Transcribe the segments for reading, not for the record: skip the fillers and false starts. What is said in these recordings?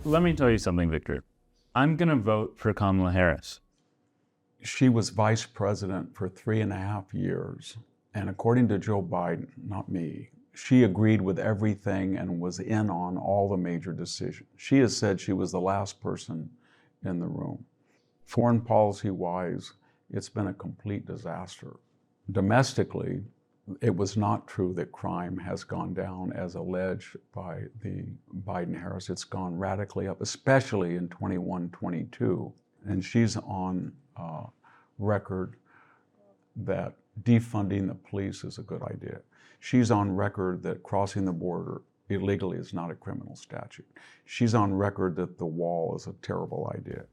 Let me tell you something, Victor. I'm going to vote for Kamala Harris. She was vice president for 3.5 years. And according to Joe Biden, not me, she agreed with everything and was in on all the major decisions. She has said she was the last person in the room. Foreign policy-wise, it's been a complete disaster. Domestically, it was not true that crime has gone down as alleged by the Biden-Harris. It's gone radically up, especially in 21-22. And she's on record that defunding the police is a good idea. She's on record that crossing the border illegally is not a criminal statute. She's on record that the wall is a terrible idea.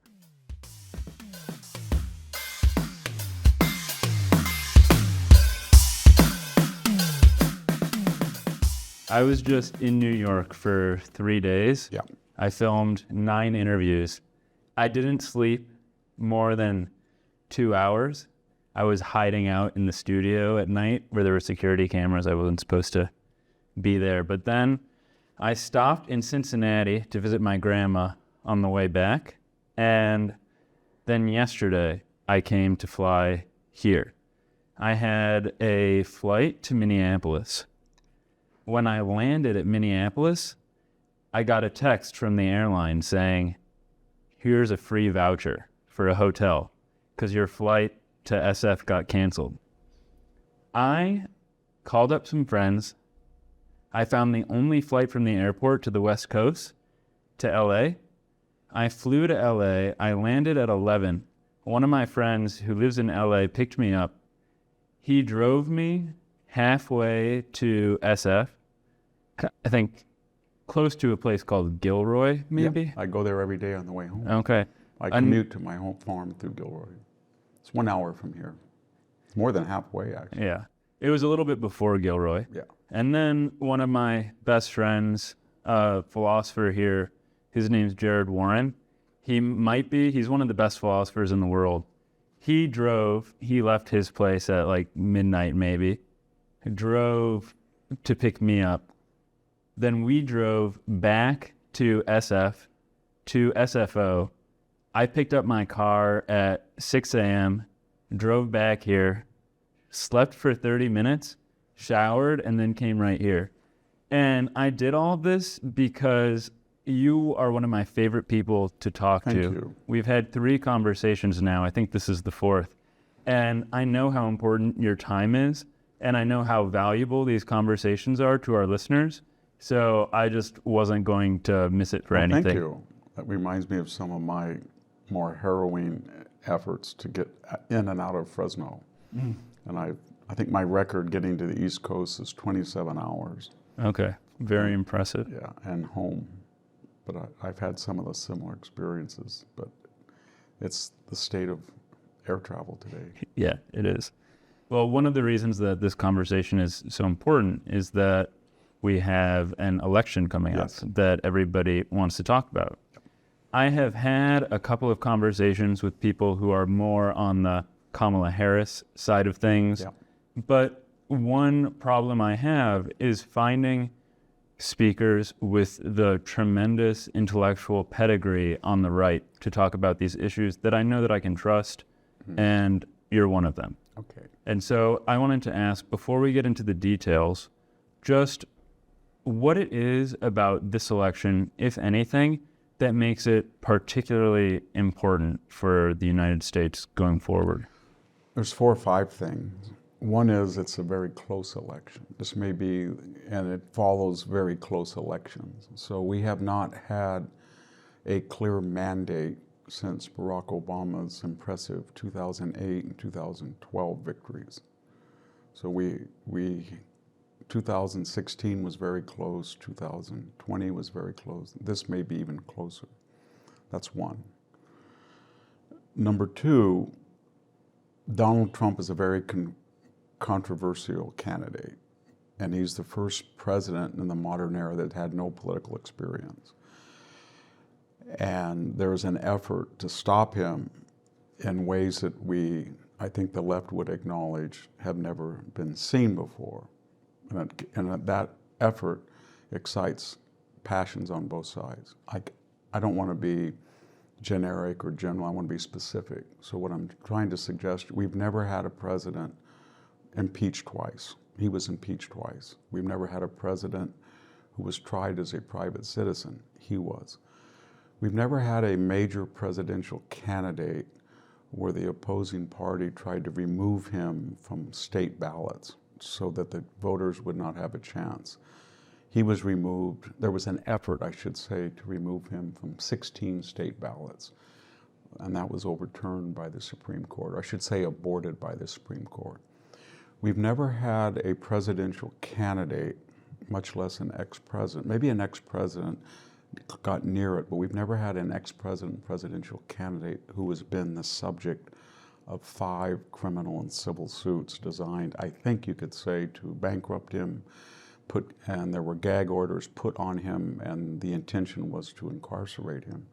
I was just in New York for 3 days. Yeah. I filmed 9 interviews. I didn't sleep more than 2 hours. I was hiding out in the studio at night where there were security cameras. I wasn't supposed to be there. But then I stopped in Cincinnati to visit my grandma on the way back. And then yesterday I came to fly here. I had a flight to Minneapolis. When I landed at Minneapolis, I got a text from the airline saying, here's a free voucher for a hotel because your flight to SF got canceled. I called up some friends. I found the only flight from the airport to the West Coast to LA. I flew to LA. I landed at 11. One of my friends who lives in LA picked me up. He drove me halfway to SF. I think close to a place called Gilroy, maybe? Yeah, I go there every day on the way home. Okay. I commute to my home farm through Gilroy. It's 1 hour from here. It's more than halfway, actually. Yeah. It was a little bit before Gilroy. Yeah. And then one of my best friends, a philosopher here, his name's Jared Warren. He's one of the best philosophers in the world. He left his place at like midnight maybe, drove to pick me up. Then we drove back to SF, to SFO. I picked up my car at 6 a.m., drove back here, slept for 30 minutes, showered, and then came right here. And I did all of this because you are one of my favorite people to talk to. Thank you. We've had 3 conversations now. I think this is the 4th. And I know how important your time is, and I know how valuable these conversations are to our listeners. So I just wasn't going to miss it for anything. Thank you. That reminds me of some of my more harrowing efforts to get in and out of Fresno. And I think my record getting to the East Coast is 27 hours. Okay, very impressive. Yeah, and home. But I've had some of the similar experiences, but it's the state of air travel today. Yeah, it is. Well, one of the reasons that this conversation is so important is that we have an election coming up that everybody wants to talk about. I have had a couple of conversations with people who are more on the Kamala Harris side of things, but one problem I have is finding speakers with the tremendous intellectual pedigree on the right to talk about these issues that I know that I can trust, and you're one of them. Okay. And so I wanted to ask, before we get into the details, just what it is about this election, if anything, that makes it particularly important for the United States going forward. There's 4 or 5 things. One is it's a very close election. This may be, and it follows very close elections. So we have not had a clear mandate since Barack Obama's impressive 2008 and 2012 victories. So 2016 was very close, 2020 was very close. This may be even closer. That's one. Number 2, Donald Trump is a very controversial candidate, and he's the first president in the modern era that had no political experience. And there's an effort to stop him in ways that I think the left would acknowledge have never been seen before. And that effort excites passions on both sides. I don't want to be generic or general, I want to be specific. So what I'm trying to suggest, we've never had a president impeached twice. He was impeached twice. We've never had a president who was tried as a private citizen. He was. We've never had a major presidential candidate where the opposing party tried to remove him from state ballots so that the voters would not have a chance. He was removed. There was an effort, I should say, to remove him from 16 state ballots, and that was overturned by the Supreme Court. I should say aborted by the Supreme Court. We've never had a presidential candidate, much less an ex-president. Maybe an ex-president got near it, but we've never had an ex-president presidential candidate who has been the subject of 5 criminal and civil suits designed, I think you could say, to bankrupt him, and there were gag orders put on him, and the intention was to incarcerate him.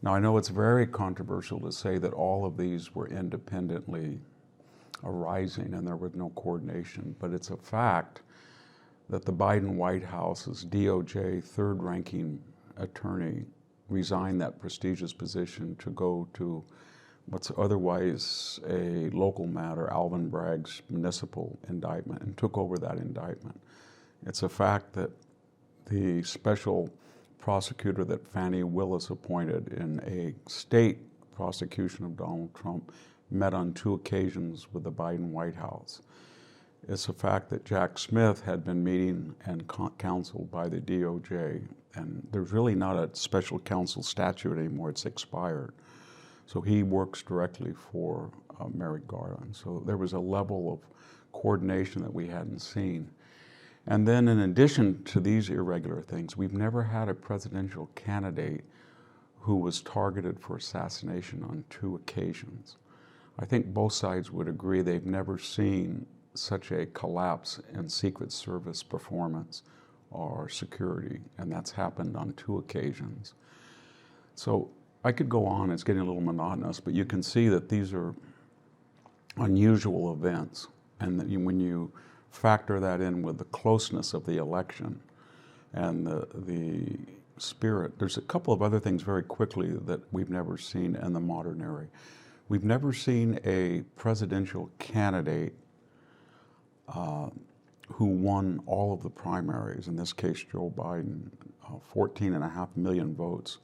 Now, I know it's very controversial to say that all of these were independently arising and there was no coordination, but it's a fact that the Biden White House's DOJ third-ranking attorney resigned that prestigious position to go to what's otherwise a local matter, Alvin Bragg's municipal indictment, and took over that indictment. It's a fact that the special prosecutor that Fannie Willis appointed in a state prosecution of Donald Trump met on 2 occasions with the Biden White House. It's a fact that Jack Smith had been meeting and counseled by the DOJ, and there's really not a special counsel statute anymore, it's expired. So he works directly for Merrick Garland. So there was a level of coordination that we hadn't seen. And then in addition to these irregular things, we've never had a presidential candidate who was targeted for assassination on 2 occasions. I think both sides would agree they've never seen such a collapse in Secret Service performance or security, and that's happened on 2 occasions. So I could go on, it's getting a little monotonous, but you can see that these are unusual events, and that when you factor that in with the closeness of the election and the spirit, there's a couple of other things very quickly that we've never seen in the modern era. We've never seen a presidential candidate who won all of the primaries, in this case Joe Biden, 14.5 million votes,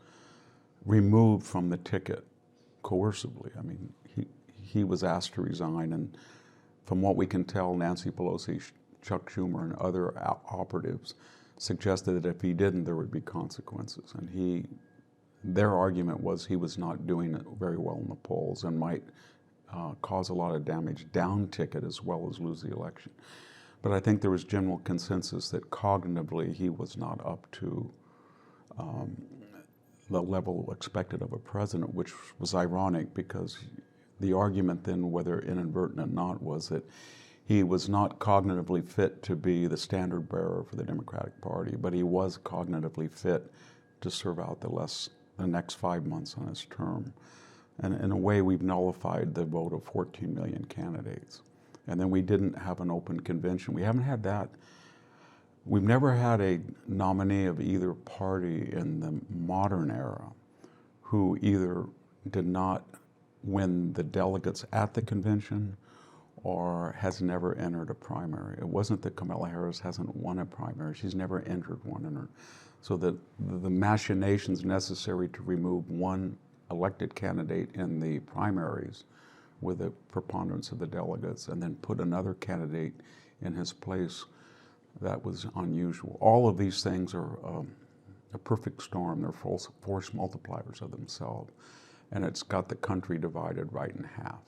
removed from the ticket coercively. I mean, he was asked to resign, and from what we can tell, Nancy Pelosi, Chuck Schumer, and other operatives suggested that if he didn't, there would be consequences. And their argument was he was not doing it very well in the polls and might cause a lot of damage down ticket as well as lose the election. But I think there was general consensus that cognitively he was not up to the level expected of a president, which was ironic because the argument then, whether inadvertent or not, was that he was not cognitively fit to be the standard bearer for the Democratic Party, but he was cognitively fit to serve out the next 5 months on his term. And in a way, we've nullified the vote of 14 million candidates. And then we didn't have an open convention. We haven't had that. We've never had a nominee of either party in the modern era who either did not win the delegates at the convention or has never entered a primary. It wasn't that Kamala Harris hasn't won a primary. She's never entered one. So that the machinations necessary to remove one elected candidate in the primaries with a preponderance of the delegates and then put another candidate in his place, that was unusual. All of these things are a perfect storm. They're force multipliers of themselves. And it's got the country divided right in half.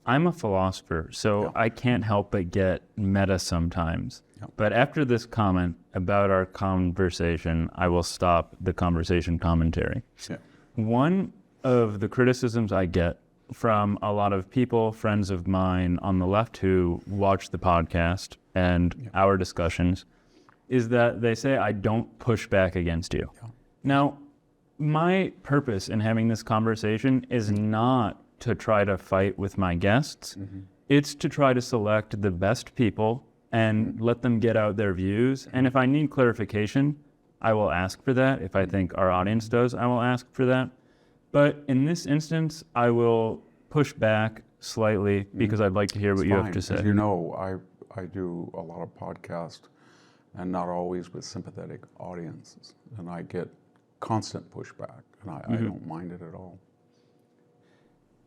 I'm a philosopher, so Yeah. I can't help but get meta sometimes. Yeah. But after this comment about our conversation, I will stop the conversation commentary. Yeah. One of the criticisms I get from a lot of people, friends of mine on the left who watch the podcast and our discussions, is that they say I don't push back against you. Yeah. Now, my purpose in having this conversation is not to try to fight with my guests. Mm-hmm. It's to try to select the best people and let them get out their views. And if I need clarification, I will ask for that. If I think our audience does, I will ask for that. But in this instance, I will push back slightly because I'd like to hear what you have to say. As you know, I do a lot of podcasts, and not always with sympathetic audiences, and I get constant pushback, and I don't mind it at all.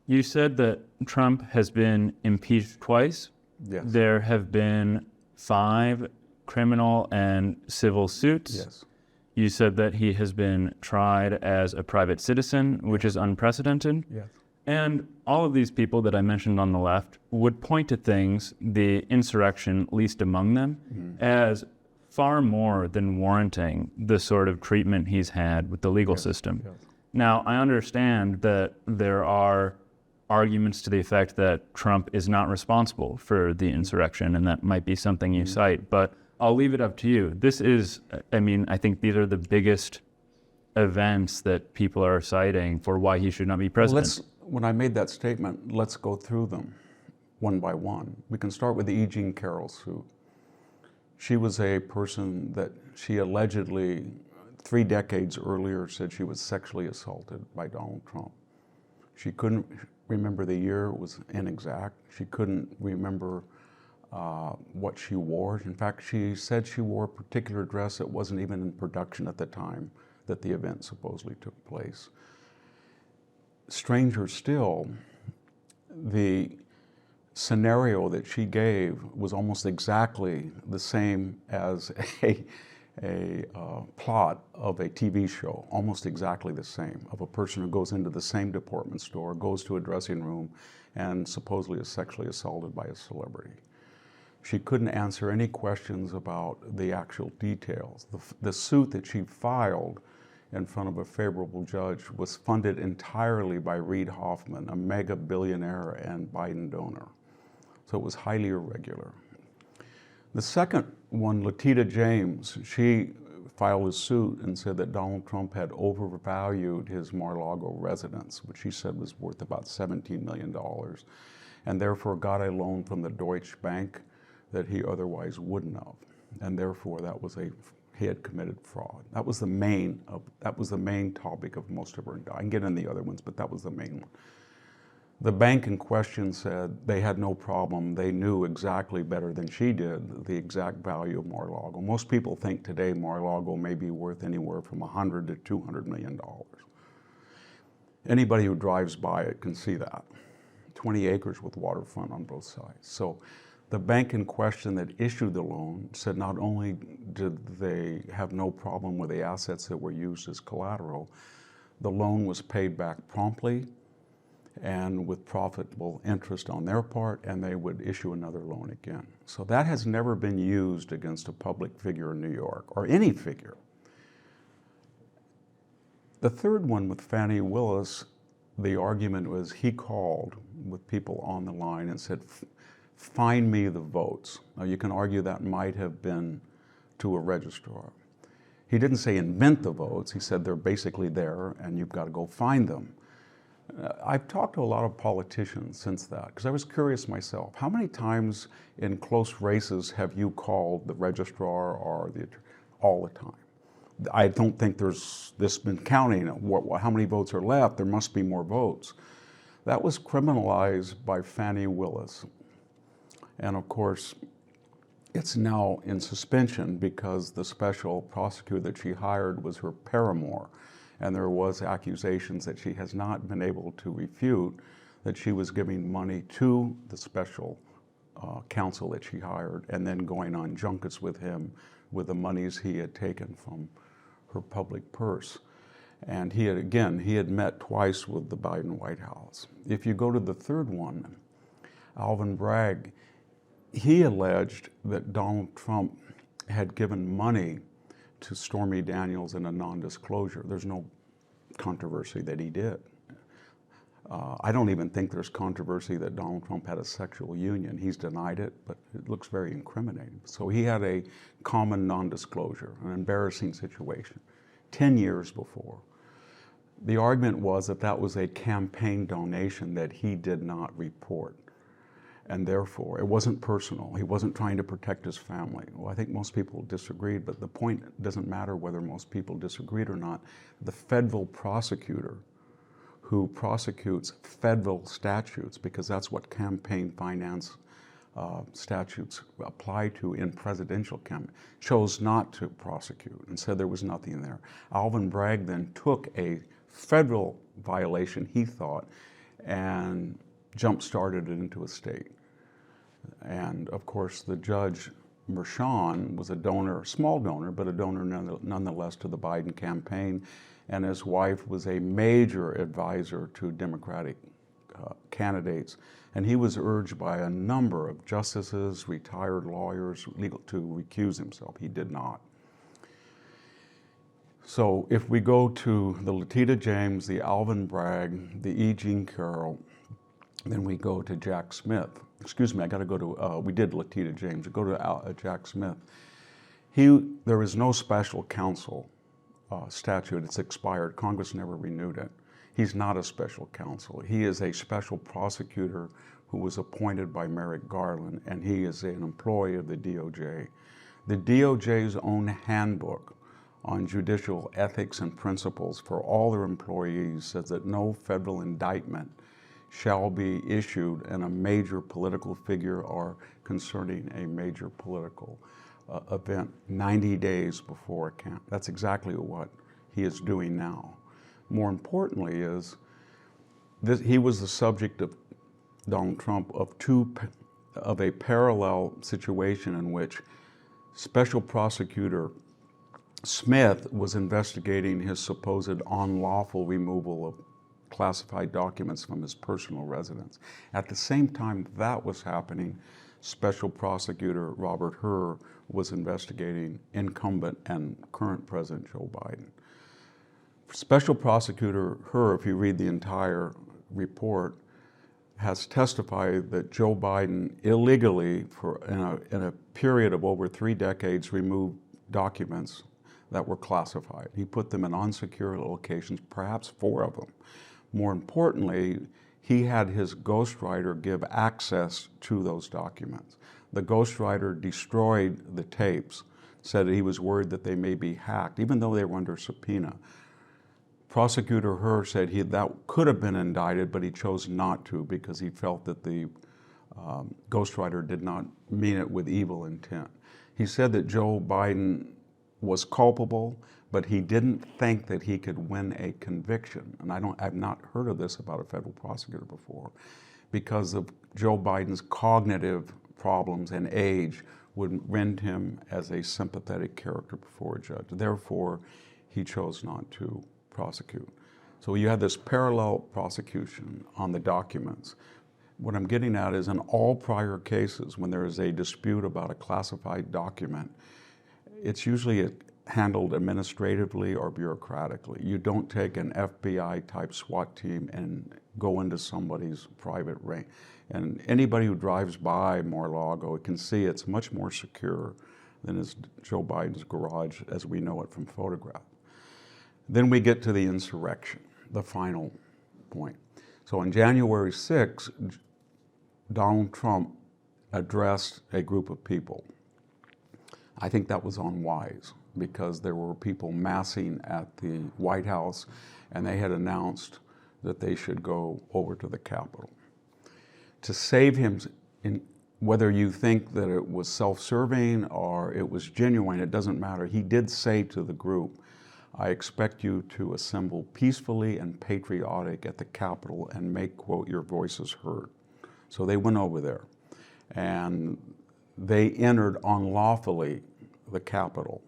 You said that Trump has been impeached twice. Yes. There have been 5 criminal and civil suits. Yes. You said that he has been tried as a private citizen, which is unprecedented. Yes. And all of these people that I mentioned on the left would point to things, the insurrection least among them, as far more than warranting the sort of treatment he's had with the legal system. Yes. Now, I understand that there are arguments to the effect that Trump is not responsible for the insurrection, and that might be something you cite, but I'll leave it up to you. This is, I think these are the biggest events that people are citing for why he should not be president. When I made that statement, let's go through them one by one. We can start with the E. Jean Carroll suit. She was a person that she allegedly 3 decades earlier said she was sexually assaulted by Donald Trump. She couldn't remember the year, it was inexact. She couldn't remember what she wore. In fact, she said she wore a particular dress that wasn't even in production at the time that the event supposedly took place. Stranger still, the scenario that she gave was almost exactly the same as a plot of a TV show, almost exactly the same, of a person who goes into the same department store, goes to a dressing room, and supposedly is sexually assaulted by a celebrity. She couldn't answer any questions about the actual details. The suit that she filed in front of a favorable judge was funded entirely by Reid Hoffman, a mega billionaire and Biden donor. So it was highly irregular. The second one, Letitia James, she filed a suit and said that Donald Trump had overvalued his Mar-a-Lago residence, which she said was worth about $17 million, and therefore got a loan from the Deutsche Bank that he otherwise wouldn't have, and therefore he had committed fraud. That was the main topic of most of her. I can get into the other ones, but that was the main one. The bank in question said they had no problem. They knew exactly better than she did the exact value of Mar-a-Lago. Most people think today Mar-a-Lago may be worth anywhere from $100 to $200 million. Anybody who drives by it can see that. 20 acres with waterfront on both sides. So the bank in question that issued the loan said not only did they have no problem with the assets that were used as collateral, the loan was paid back promptly and with profitable interest on their part, and they would issue another loan again. So that has never been used against a public figure in New York, or any figure. The third one with Fani Willis, the argument was he called with people on the line and said, find me the votes. Now you can argue that might have been to a registrar. He didn't say invent the votes, he said they're basically there and you've got to go find them. I've talked to a lot of politicians since that, because I was curious myself. How many times in close races have you called the registrar or all the time? I don't think there's been counting how many votes are left. There must be more votes. That was criminalized by Fani Willis. And of course, it's now in suspension because the special prosecutor that she hired was her paramour. And there was accusations that she has not been able to refute that she was giving money to the special counsel that she hired and then going on junkets with him with the monies he had taken from her public purse. And he had met twice with the Biden White House. If you go to the third one, Alvin Bragg, he alleged that Donald Trump had given money to Stormy Daniels in a non-disclosure. There's no controversy that he did. I don't even think there's controversy that Donald Trump had a sexual union. He's denied it, but it looks very incriminating. So he had a common non-disclosure, an embarrassing situation, 10 years before. The argument was that that was a campaign donation that he did not report. And therefore, it wasn't personal. He wasn't trying to protect his family. Well, I think most people disagreed, but the point doesn't matter whether most people disagreed or not. The federal prosecutor who prosecutes federal statutes, because that's what campaign finance statutes apply to in presidential campaign, chose not to prosecute and said there was nothing there. Alvin Bragg then took a federal violation, he thought, and jump-started it into a state. And of course, the judge, Mershon, was a donor, small donor, but a donor nonetheless to the Biden campaign. And his wife was a major advisor to Democratic candidates. And he was urged by a number of justices, retired lawyers, legal to recuse himself. He did not. So if we go to the Letitia James, the Alvin Bragg, the E. Jean Carroll, then we go to Jack Smith. Excuse me, I got to go to, we did Letitia James. Go to Jack Smith. There is no special counsel statute. It's expired. Congress never renewed it. He's not a special counsel. He is a special prosecutor who was appointed by Merrick Garland, and he is an employee of the DOJ. The DOJ's own handbook on judicial ethics and principles for all their employees says that no federal indictment shall be issued in a major political figure or concerning a major political event 90 days before a camp. That's exactly what he is doing now. More importantly is, he was the subject of Donald Trump of a parallel situation in which Special Prosecutor Smith was investigating his supposed unlawful removal of classified documents from his personal residence. At the same time that was happening, Special Prosecutor Robert Hur was investigating incumbent and current President Joe Biden. Special Prosecutor Hur, if you read the entire report, has testified that Joe Biden illegally, in a period of over 3 decades, removed documents that were classified. He put them in unsecure locations, perhaps 4 of them. More importantly, he had his ghostwriter give access to those documents. The ghostwriter destroyed the tapes, said he was worried that they may be hacked, even though they were under subpoena. Prosecutor Hur said that could have been indicted, but he chose not to because he felt that the ghostwriter did not mean it with evil intent. He said that Joe Biden was culpable, but he didn't think that he could win a conviction. And I've not heard of this about a federal prosecutor before, because of Joe Biden's cognitive problems and age would rend him as a sympathetic character before a judge. Therefore, he chose not to prosecute. So you had this parallel prosecution on the documents. What I'm getting at is, in all prior cases, when there is a dispute about a classified document, it's usually handled administratively or bureaucratically. You don't take an FBI-type SWAT team and go into somebody's private range. And anybody who drives by Mar-a-Lago can see it's much more secure than is Joe Biden's garage as we know it from photographs. Then we get to the insurrection, the final point. So on January 6th, Donald Trump addressed a group of people. I think that was unwise because there were people massing at the White House and they had announced that they should go over to the Capitol. To save him, whether you think that it was self-serving or it was genuine, it doesn't matter. He did say to the group, I expect you to assemble peacefully and patriotic at the Capitol and make, quote, your voices heard. So they went over there and they entered unlawfully the Capitol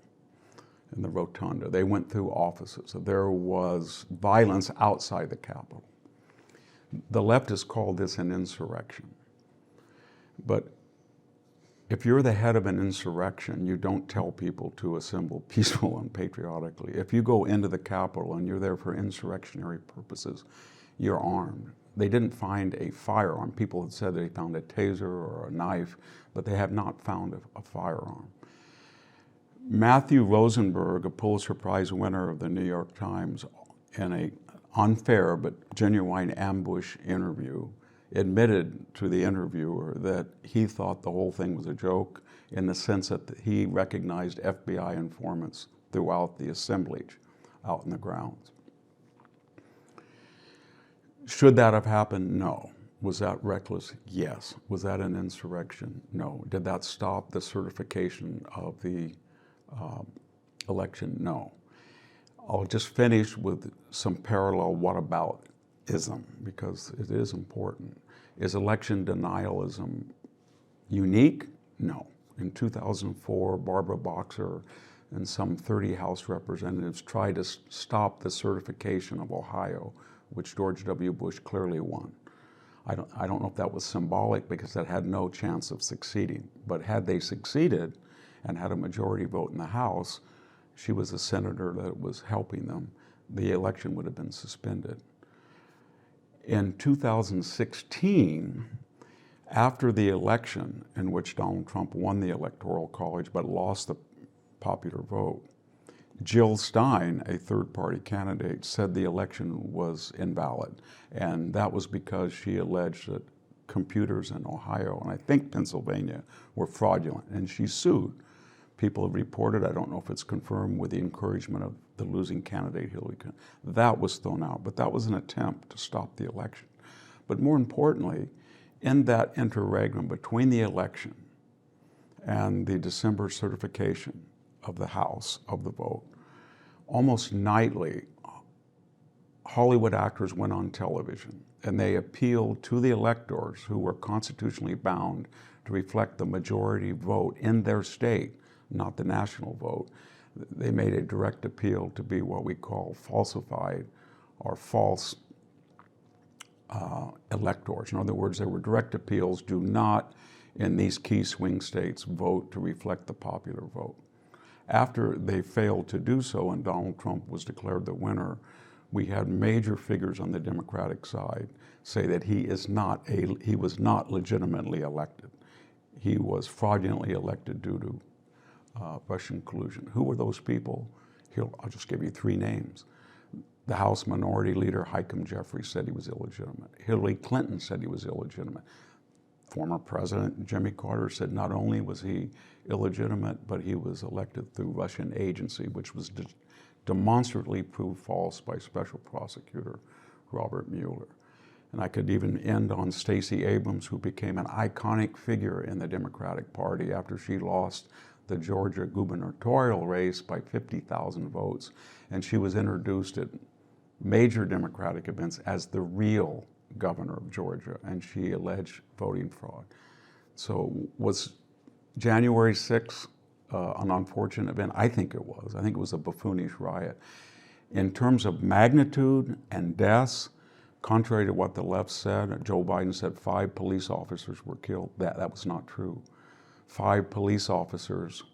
in the rotunda. They went through offices. So there was violence outside the Capitol. The leftists called this an insurrection. But if you're the head of an insurrection, you don't tell people to assemble peaceful and patriotically. If you go into the Capitol and you're there for insurrectionary purposes, you're armed. They didn't find a firearm. People had said they found a taser or a knife, but they have not found a firearm. Matthew Rosenberg, a Pulitzer Prize winner of the New York Times, in an unfair but genuine ambush interview, admitted to the interviewer that he thought the whole thing was a joke in the sense that he recognized FBI informants throughout the assemblage out in the grounds. Should that have happened? No. Was that reckless? Yes. Was that an insurrection? No. Did that stop the certification of the election? No. I'll just finish with some parallel whataboutism, because it is important. Is election denialism unique? No. In 2004, Barbara Boxer and some 30 House representatives tried to stop the certification of Ohio, which George W. Bush clearly won. I don't know if that was symbolic, because that had no chance of succeeding. But had they succeeded and had a majority vote in the House, she was a senator that was helping them, the election would have been suspended. In 2016, after the election in which Donald Trump won the Electoral College but lost the popular vote, Jill Stein, a third-party candidate, said the election was invalid. And that was because she alleged that computers in Ohio, and I think Pennsylvania, were fraudulent. And she sued. People have reported, I don't know if it's confirmed, with the encouragement of the losing candidate, Hillary Clinton. That was thrown out, but that was an attempt to stop the election. But more importantly, in that interregnum between the election and the December certification of the House of the vote, almost nightly, Hollywood actors went on television and they appealed to the electors, who were constitutionally bound to reflect the majority vote in their state, not the national vote. They made a direct appeal to be what we call falsified or false electors. In other words, there were direct appeals: do not, in these key swing states, vote to reflect the popular vote. After they failed to do so and Donald Trump was declared the winner, we had major figures on the Democratic side say that he was not legitimately elected. He was fraudulently elected due to Russian collusion. Who were those people? I'll just give you three names. The House Minority Leader, Hakeem Jeffries, said he was illegitimate. Hillary Clinton said he was illegitimate. Former President Jimmy Carter said not only was he illegitimate, but he was elected through Russian agency, which was demonstrably proved false by Special Prosecutor Robert Mueller. And I could even end on Stacey Abrams, who became an iconic figure in the Democratic Party after she lost the Georgia gubernatorial race by 50,000 votes. And she was introduced at major Democratic events as the real governor of Georgia, and she alleged voting fraud. So was January 6th an unfortunate event? I think it was. I think it was a buffoonish riot. In terms of magnitude and deaths, contrary to what the left said, Joe Biden said 5 police officers were killed. That was not true. 5 police officers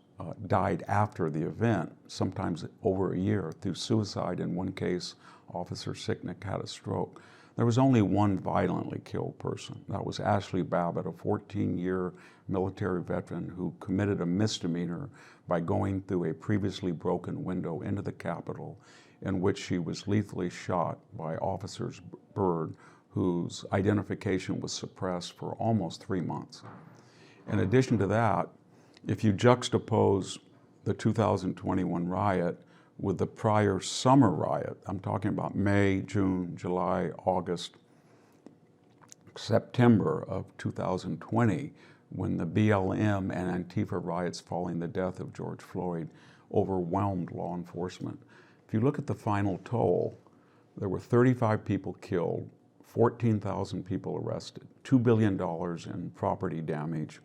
died after the event, sometimes over a year, through suicide. In one case, Officer Sicknick had a stroke. There was only one violently killed person. That was Ashley Babbitt, a 14-year military veteran who committed a misdemeanor by going through a previously broken window into the Capitol, in which she was lethally shot by Officer Byrd, whose identification was suppressed for almost 3 months. In addition to that, if you juxtapose the 2021 riot with the prior summer riot, I'm talking about May, June, July, August, September of 2020, when the BLM and Antifa riots following the death of George Floyd overwhelmed law enforcement. If you look at the final toll, there were 35 people killed, 14,000 people arrested, $2 billion in property damage.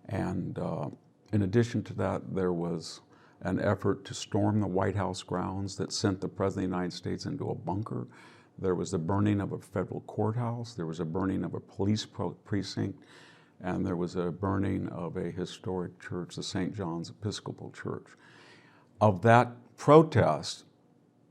And in addition to that, there was an effort to storm the White House grounds that sent the President of the United States into a bunker. There was the burning of a federal courthouse. There was a burning of a police precinct. And there was a burning of a historic church, the St. John's Episcopal Church. Of that protest,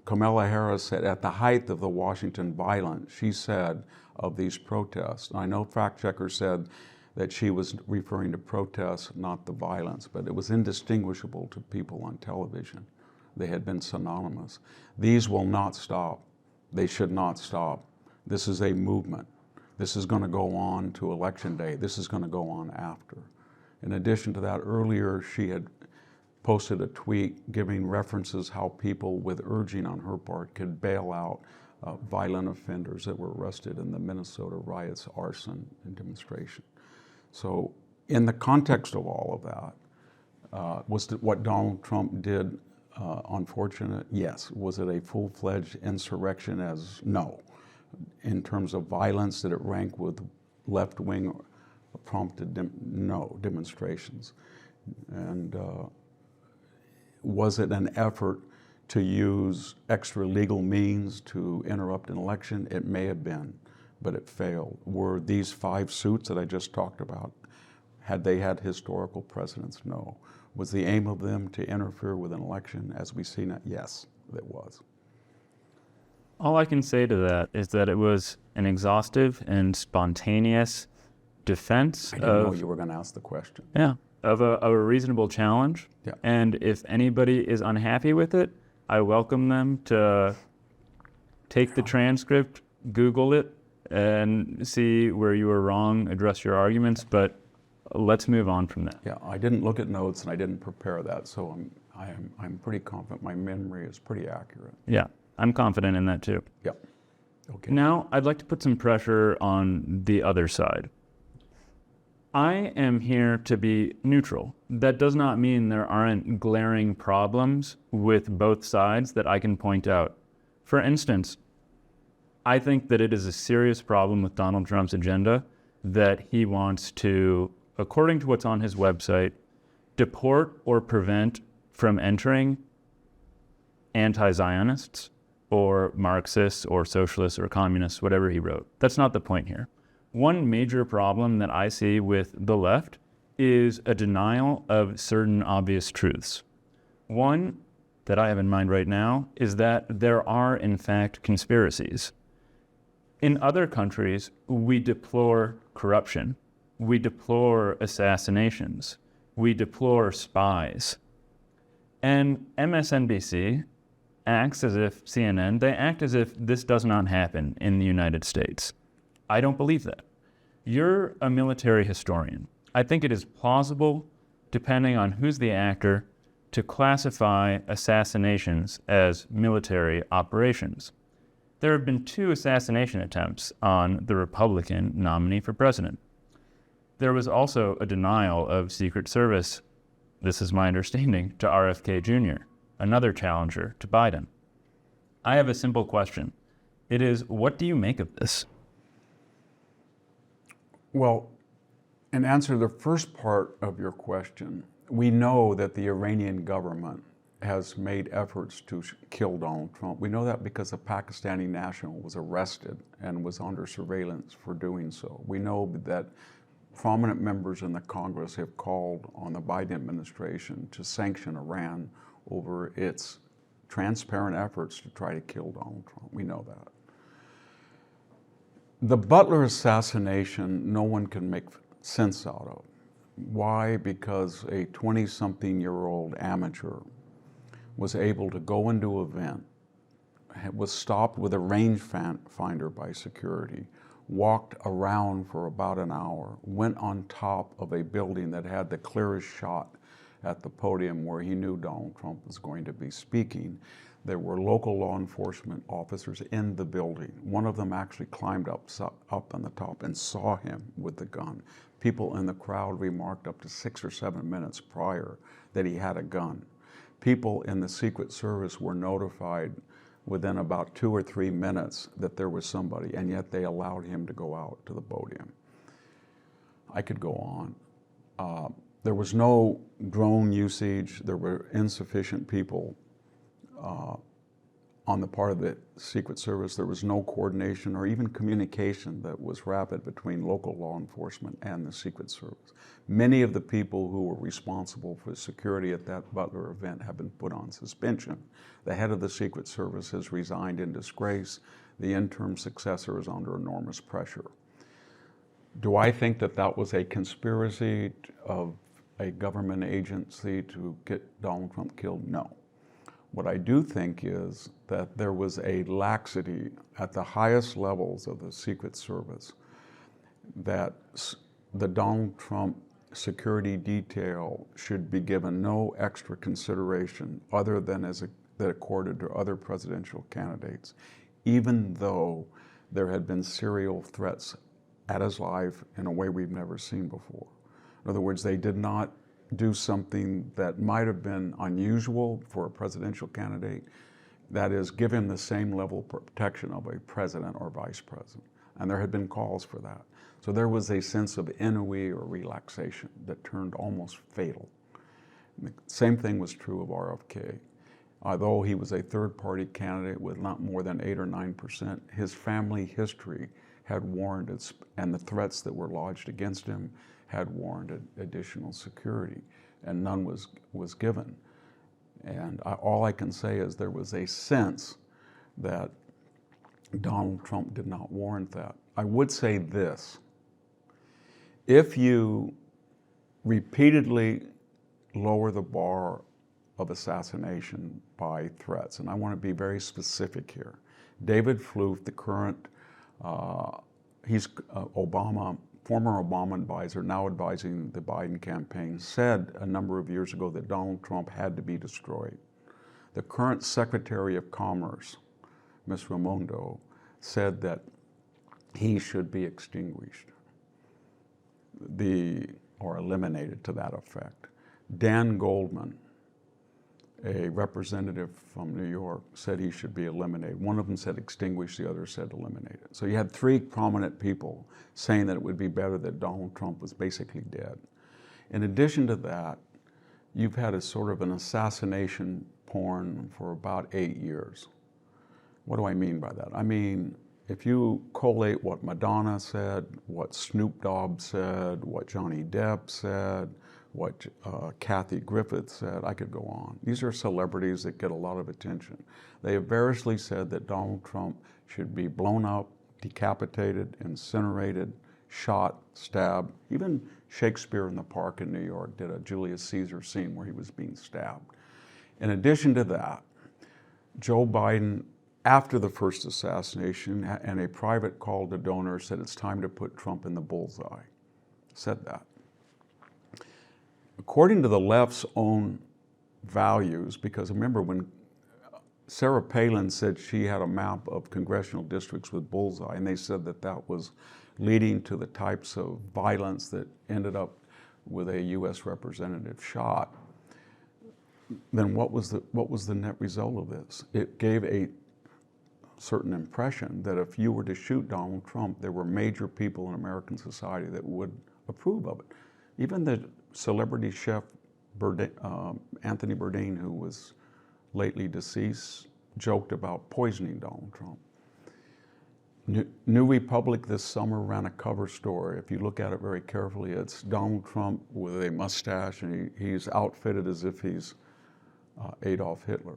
Kamala Harris said, at the height of the Washington violence, she said of these protests, and I know fact checkers said that she was referring to protests, not the violence, but it was indistinguishable to people on television. They had been synonymous. These will not stop. They should not stop. This is a movement. This is going to go on to Election Day. This is going to go on after. In addition to that, earlier she had posted a tweet giving references how people, with urging on her part, could bail out violent offenders that were arrested in the Minnesota riots, arson, and demonstration. So in the context of all of that, was what Donald Trump did unfortunate? Yes. Was it a full-fledged insurrection? No. In terms of violence, did it rank with left-wing prompted demonstrations? And was it an effort to use extra legal means to interrupt an election? It may have been, but it failed. Were these 5 suits that I just talked about, had they had historical precedence? No. Was the aim of them to interfere with an election as we see now? Yes, it was. All I can say to that is that it was an exhaustive and spontaneous defense I didn't know you were going to ask the question. Yeah, of a reasonable challenge. Yeah. And if anybody is unhappy with it, I welcome them to take the transcript, Google it, and see where you were wrong, address your arguments, but let's move on from that. Yeah, I didn't look at notes and I didn't prepare that, so I'm pretty confident my memory is pretty accurate. Yeah, I'm confident in that too. Yeah. Okay. Now, I'd like to put some pressure on the other side. I am here to be neutral. That does not mean there aren't glaring problems with both sides that I can point out. For instance, I think that it is a serious problem with Donald Trump's agenda that he wants to, according to what's on his website, deport or prevent from entering anti-Zionists or Marxists or socialists or communists, whatever he wrote. That's not the point here. One major problem that I see with the left is a denial of certain obvious truths. One that I have in mind right now is that there are, in fact, conspiracies. In other countries, we deplore corruption. We deplore assassinations. We deplore spies. And MSNBC acts as if, CNN, they act as if this does not happen in the United States. I don't believe that. You're a military historian. I think it is plausible, depending on who's the actor, to classify assassinations as military operations. There have been 2 assassination attempts on the Republican nominee for president. There was also a denial of Secret Service, this is my understanding, to RFK Jr., another challenger to Biden. I have a simple question. It is, what do you make of this? Well, in answer to the first part of your question, we know that the Iranian government has made efforts to kill Donald Trump. We know that because a Pakistani national was arrested and was under surveillance for doing so. We know that prominent members in the Congress have called on the Biden administration to sanction Iran over its transparent efforts to try to kill Donald Trump. We know that. The Butler assassination, no one can make sense out of. Why? Because a 20-something-year-old amateur was able to go into an event, was stopped with a rangefinder by security, walked around for about an hour, went on top of a building that had the clearest shot at the podium where he knew Donald Trump was going to be speaking. There were local law enforcement officers in the building. One of them actually climbed up on the top and saw him with the gun. People in the crowd remarked up to 6 or 7 minutes prior that he had a gun. People in the Secret Service were notified within about 2 or 3 minutes that there was somebody, and yet they allowed him to go out to the podium. I could go on. There was no drone usage. There were insufficient people on the part of the Secret Service. There was no coordination or even communication that was rapid between local law enforcement and the Secret Service. Many of the people who were responsible for security at that Butler event have been put on suspension. The head of the Secret Service has resigned in disgrace. The interim successor is under enormous pressure. Do I think that that was a conspiracy of a government agency to get Donald Trump killed? No. What I do think is that there was a laxity at the highest levels of the Secret Service that the Donald Trump security detail should be given no extra consideration other than that accorded to other presidential candidates, even though there had been serial threats at his life in a way we've never seen before. In other words, they did not do something that might have been unusual for a presidential candidate, that is, give him the same level of protection of a president or vice president. And there had been calls for that. So there was a sense of ennui or relaxation that turned almost fatal. And the same thing was true of RFK. Although he was a third-party candidate with not more than 8 or 9%, his family history had warranted, and the threats that were lodged against him had warranted additional security, and none was given. And all I can say is there was a sense that Donald Trump did not warrant that. I would say this: if you repeatedly lower the bar of assassination by threats, and I want to be very specific here. David Floof, the current, he's former Obama advisor, now advising the Biden campaign, said a number of years ago that Donald Trump had to be destroyed. The current Secretary of Commerce, Ms. Raimondo, said that he should be extinguished, or eliminated to that effect. Dan Goldman, a representative from New York, said he should be eliminated. One of them said extinguish, the other said eliminated. So you had three prominent people saying that it would be better that Donald Trump was basically dead. In addition to that, you've had a sort of an assassination porn for about 8 years. What do I mean by that? I mean, if you collate what Madonna said, what Snoop Dogg said, what Johnny Depp said, what Kathy Griffith said, I could go on. These are celebrities that get a lot of attention. They have variously said that Donald Trump should be blown up, decapitated, incinerated, shot, stabbed. Even Shakespeare in the Park in New York did a Julius Caesar scene where he was being stabbed. In addition to that, Joe Biden, after the first assassination, and a private call to donors, said it's time to put Trump in the bullseye. Said that. According to the left's own values, because remember when Sarah Palin said she had a map of congressional districts with bullseye, and they said that that was leading to the types of violence that ended up with a U.S. representative shot, then what was the net result of this? It gave a certain impression that if you were to shoot Donald Trump, there were major people in American society that would approve of it. Even the celebrity chef Anthony Bourdain, who was lately deceased, joked about poisoning Donald Trump. New Republic this summer ran a cover story. If you look at it very carefully, it's Donald Trump with a mustache, and he's outfitted as if he's Adolf Hitler,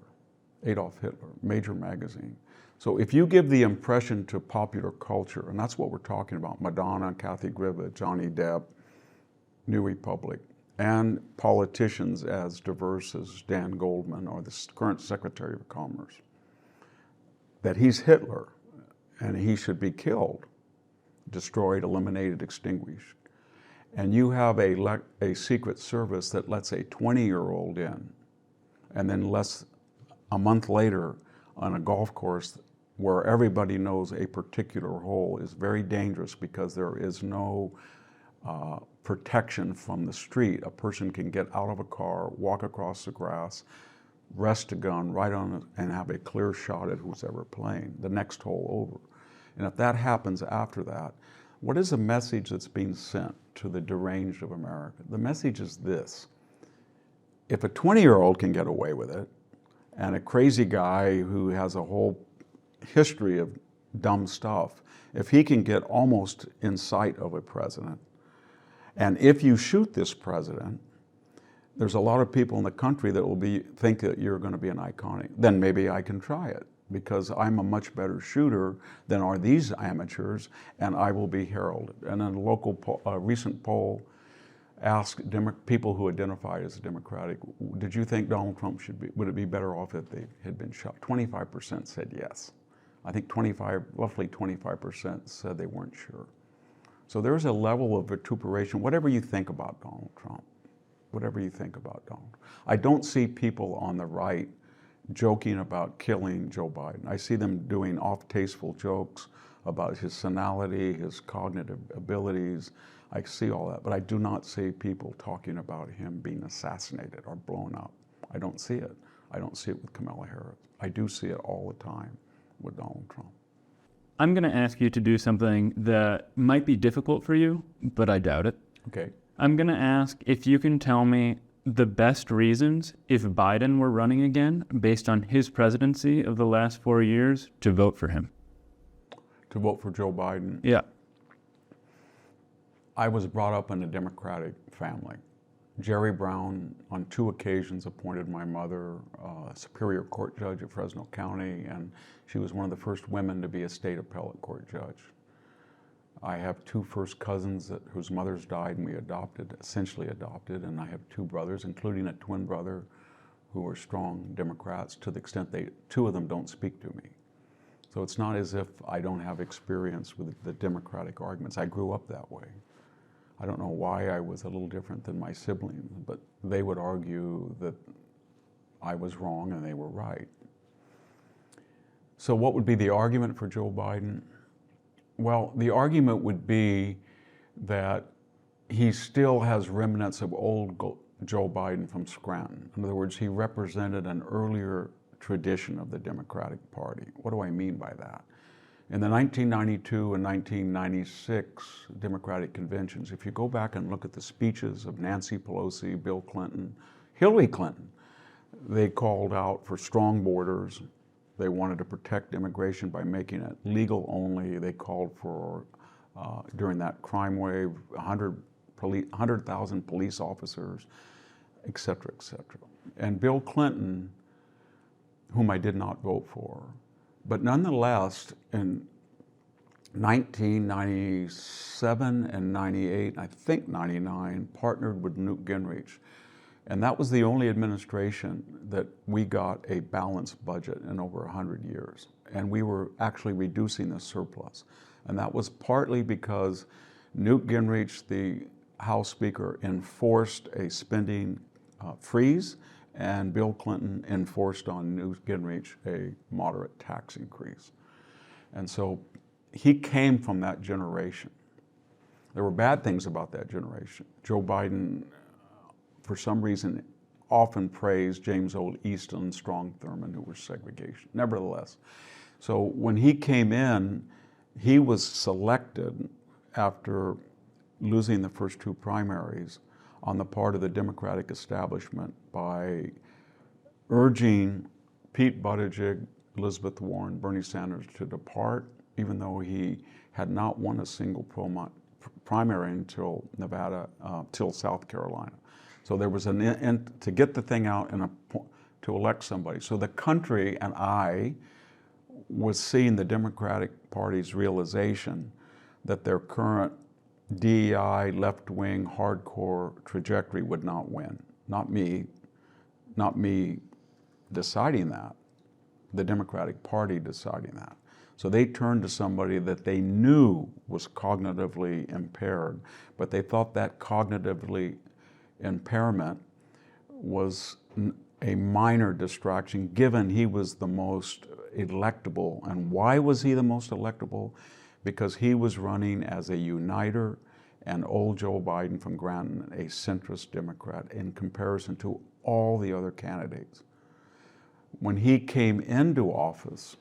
major magazine. So if you give the impression to popular culture, and that's what we're talking about, Madonna, Kathy Griffith, Johnny Depp, New Republic, and politicians as diverse as Dan Goldman or the current Secretary of Commerce, that he's Hitler and he should be killed, destroyed, eliminated, extinguished. And you have a Secret Service that lets a 20-year-old in, and then a month later on a golf course where everybody knows a particular hole is very dangerous because there is no protection from the street. A person can get out of a car, walk across the grass, rest a gun right on it, and have a clear shot at who's ever playing, the next hole over. And if that happens after that, what is the message that's being sent to the deranged of America? The message is this: if a 20-year-old can get away with it, and a crazy guy who has a whole history of dumb stuff, if he can get almost in sight of a president, and if you shoot this president, there's a lot of people in the country that will think that you're going to be an iconic. Then maybe I can try it because I'm a much better shooter than are these amateurs, and I will be heralded. And in a local recent poll asked people who identified as Democratic, did you think Donald Trump would it be better off if they had been shot? 25% said yes. I think roughly 25% said they weren't sure. So there's a level of vituperation, whatever you think about Donald Trump, whatever you think about Donald. I don't see people on the right joking about killing Joe Biden. I see them doing off-tasteful jokes about his senility, his cognitive abilities. I see all that, but I do not see people talking about him being assassinated or blown up. I don't see it. I don't see it with Kamala Harris. I do see it all the time with Donald Trump. I'm going to ask you to do something that might be difficult for you, but I doubt it. Okay. I'm going to ask if you can tell me the best reasons, if Biden were running again, based on his presidency of the last 4 years, to vote for him. To vote for Joe Biden? Yeah. I was brought up in a Democratic family. Jerry Brown, on 2 occasions, appointed my mother Superior Court judge at Fresno County, and she was one of the first women to be a state appellate court judge. I have 2 first cousins whose mothers died and we essentially adopted, and I have 2 brothers, including a twin brother, who were strong Democrats to the extent 2 of them don't speak to me. So it's not as if I don't have experience with the Democratic arguments. I grew up that way. I don't know why I was a little different than my siblings, but they would argue that I was wrong and they were right. So what would be the argument for Joe Biden? Well, the argument would be that he still has remnants of old Joe Biden from Scranton. In other words, he represented an earlier tradition of the Democratic Party. What do I mean by that? In the 1992 and 1996 Democratic conventions, if you go back and look at the speeches of Nancy Pelosi, Bill Clinton, Hillary Clinton, they called out for strong borders. They wanted to protect immigration by making it legal only. They called for, during that crime wave, 100,000 police officers, et cetera, et cetera. And Bill Clinton, whom I did not vote for, but nonetheless, in 1997 and 98, I think 99, partnered with Newt Gingrich. And that was the only administration that we got a balanced budget in over 100 years. And we were actually reducing the surplus. And that was partly because Newt Gingrich, the House Speaker, enforced a spending freeze, and Bill Clinton enforced on Newt Gingrich a moderate tax increase. And so he came from that generation. There were bad things about that generation. Joe Biden, for some reason, often praised James Old Easton, Strom Thurmond, who were segregation. Nevertheless, so when he came in, he was selected after losing the first 2 primaries on the part of the Democratic establishment by urging Pete Buttigieg, Elizabeth Warren, Bernie Sanders to depart, even though he had not won a single primary until till South Carolina. So there was to get the thing out and to elect somebody. So the country and I was seeing the Democratic Party's realization that their current DEI, left-wing, hardcore trajectory would not win. Not me deciding that, the Democratic Party deciding that. So they turned to somebody that they knew was cognitively impaired, but they thought that cognitively impairment was a minor distraction given he was the most electable. And why was he the most electable? Because he was running as a uniter, and old Joe Biden from Granton, a centrist Democrat, in comparison to all the other candidates. When he came into office,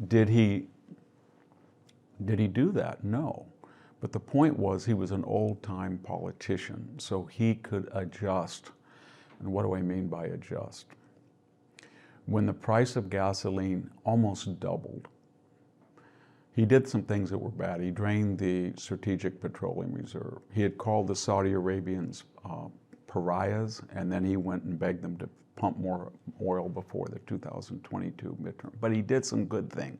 did he do that? No. But the point was he was an old-time politician, so he could adjust. And what do I mean by adjust? When the price of gasoline almost doubled, he did some things that were bad. He drained the Strategic Petroleum Reserve. He had called the Saudi Arabians pariahs, and then he went and begged them to pump more oil before the 2022 midterm. But he did some good things.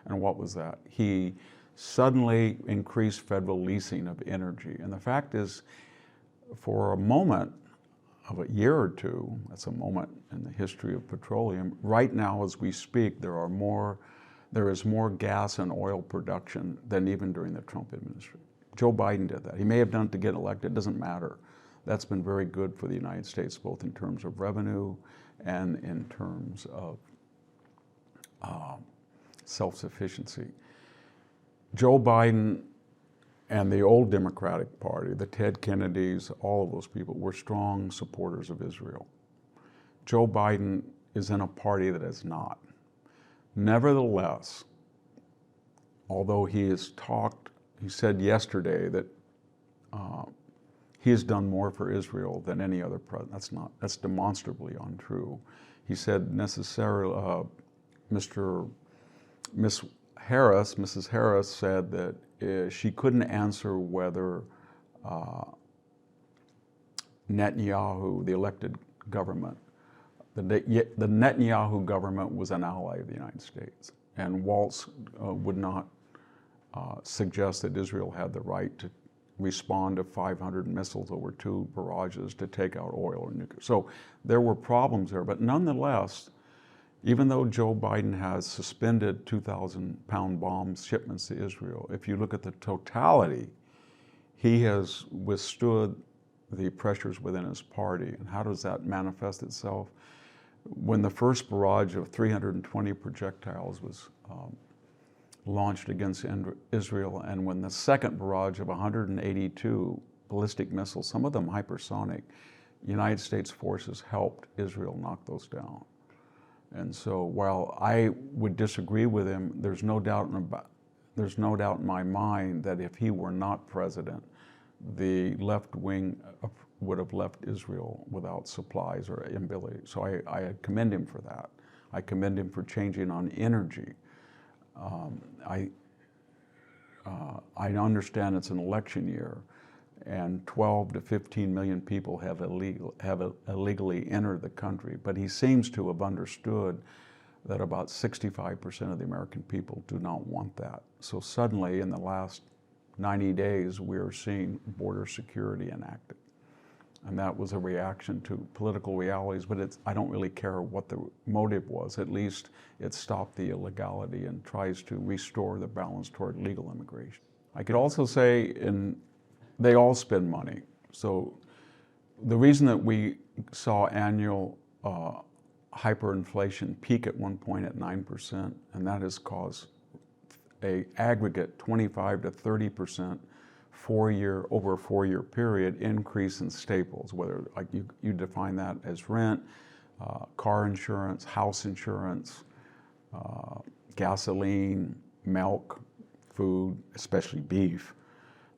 And what was that? He suddenly increased federal leasing of energy. And the fact is, for a moment of a year or 2, that's a moment in the history of petroleum, right now as we speak, there is more gas and oil production than even during the Trump administration. Joe Biden did that. He may have done it to get elected, it doesn't matter. That's been very good for the United States, both in terms of revenue and in terms of self-sufficiency. Joe Biden and the old Democratic Party, the Ted Kennedys, all of those people were strong supporters of Israel. Joe Biden is in a party that is not. Nevertheless, although he said yesterday that he has done more for Israel than any other president. That's demonstrably untrue. He said necessarily, Mrs. Harris said that she couldn't answer whether Netanyahu, the elected government, the Netanyahu government was an ally of the United States. And Waltz would not suggest that Israel had the right to respond to 500 missiles over 2 barrages to take out oil or nuclear. So there were problems there, but nonetheless, even though Joe Biden has suspended 2,000-pound bomb shipments to Israel, if you look at the totality, he has withstood the pressures within his party. And how does that manifest itself? When the first barrage of 320 projectiles was launched against Israel, and when the second barrage of 182 ballistic missiles, some of them hypersonic, United States forces helped Israel knock those down. And so while I would disagree with him, there's no doubt in my mind that if he were not president, the left wing would have left Israel without supplies or ability. So I commend him for that. I commend him for changing on energy. I understand it's an election year, and 12 to 15 million people have illegally entered the country, but he seems to have understood that about 65% of the American people do not want that. So suddenly, in the last 90 days, we're seeing border security enacted. And that was a reaction to political realities, but I don't really care what the motive was. At least it stopped the illegality and tries to restore the balance toward legal immigration. I could also say they all spend money. So the reason that we saw annual hyperinflation peak at one point at 9%, and that has caused a aggregate 25 to 30% over a 4-year period increase in staples, whether like you define that as rent, car insurance, house insurance, gasoline, milk, food, especially beef.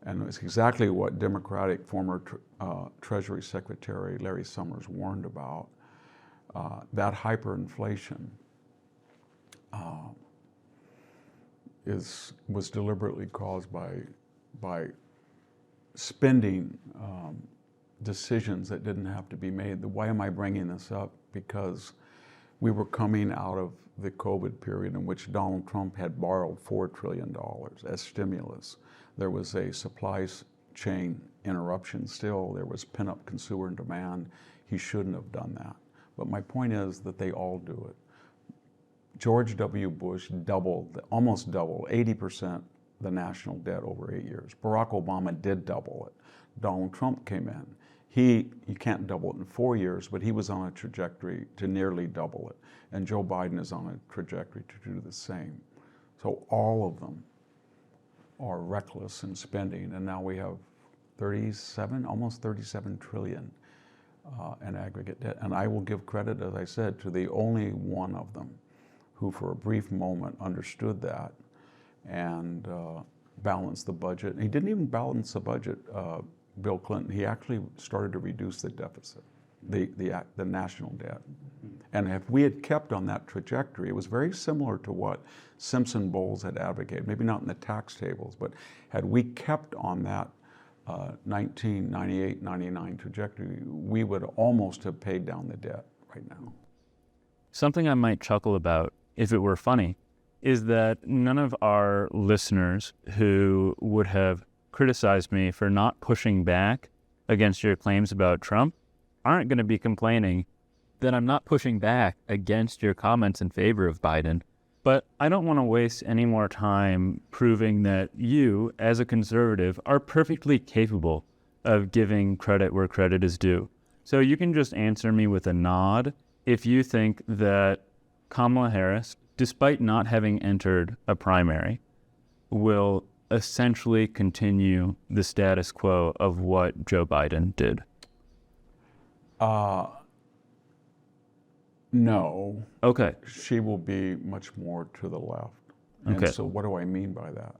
And it's exactly what Democratic former Treasury Secretary Larry Summers warned about. That hyperinflation was deliberately caused by spending decisions that didn't have to be made. Why am I bringing this up? Because we were coming out of the COVID period in which Donald Trump had borrowed $4 trillion as stimulus. There was a supply chain interruption still. There was pent-up consumer demand. He shouldn't have done that. But my point is that they all do it. George W. Bush almost doubled, 80% the national debt over 8 years. Barack Obama did double it. Donald Trump came in. You can't double it in 4 years, but he was on a trajectory to nearly double it. And Joe Biden is on a trajectory to do the same. So all of them are reckless in spending, and now we have almost 37 trillion in aggregate debt. And I will give credit, as I said, to the only one of them who for a brief moment understood that and balanced the budget. He didn't even balance the budget, Bill Clinton. He actually started to reduce the deficit, the national debt. And if we had kept on that trajectory, it was very similar to what Simpson Bowles had advocated, maybe not in the tax tables, but had we kept on that 1998-99 trajectory, we would almost have paid down the debt right now. Something I might chuckle about, if it were funny, is that none of our listeners who would have criticized me for not pushing back against your claims about Trump aren't going to be complaining that I'm not pushing back against your comments in favor of Biden But I don't want to waste any more time proving that you, as a conservative, are perfectly capable of giving credit where credit is due. So you can just answer me with a nod if you think that Kamala Harris, despite not having entered a primary, will essentially continue the status quo of what Joe Biden did. No. Okay. She will be much more to the left. Okay. And so what do I mean by that?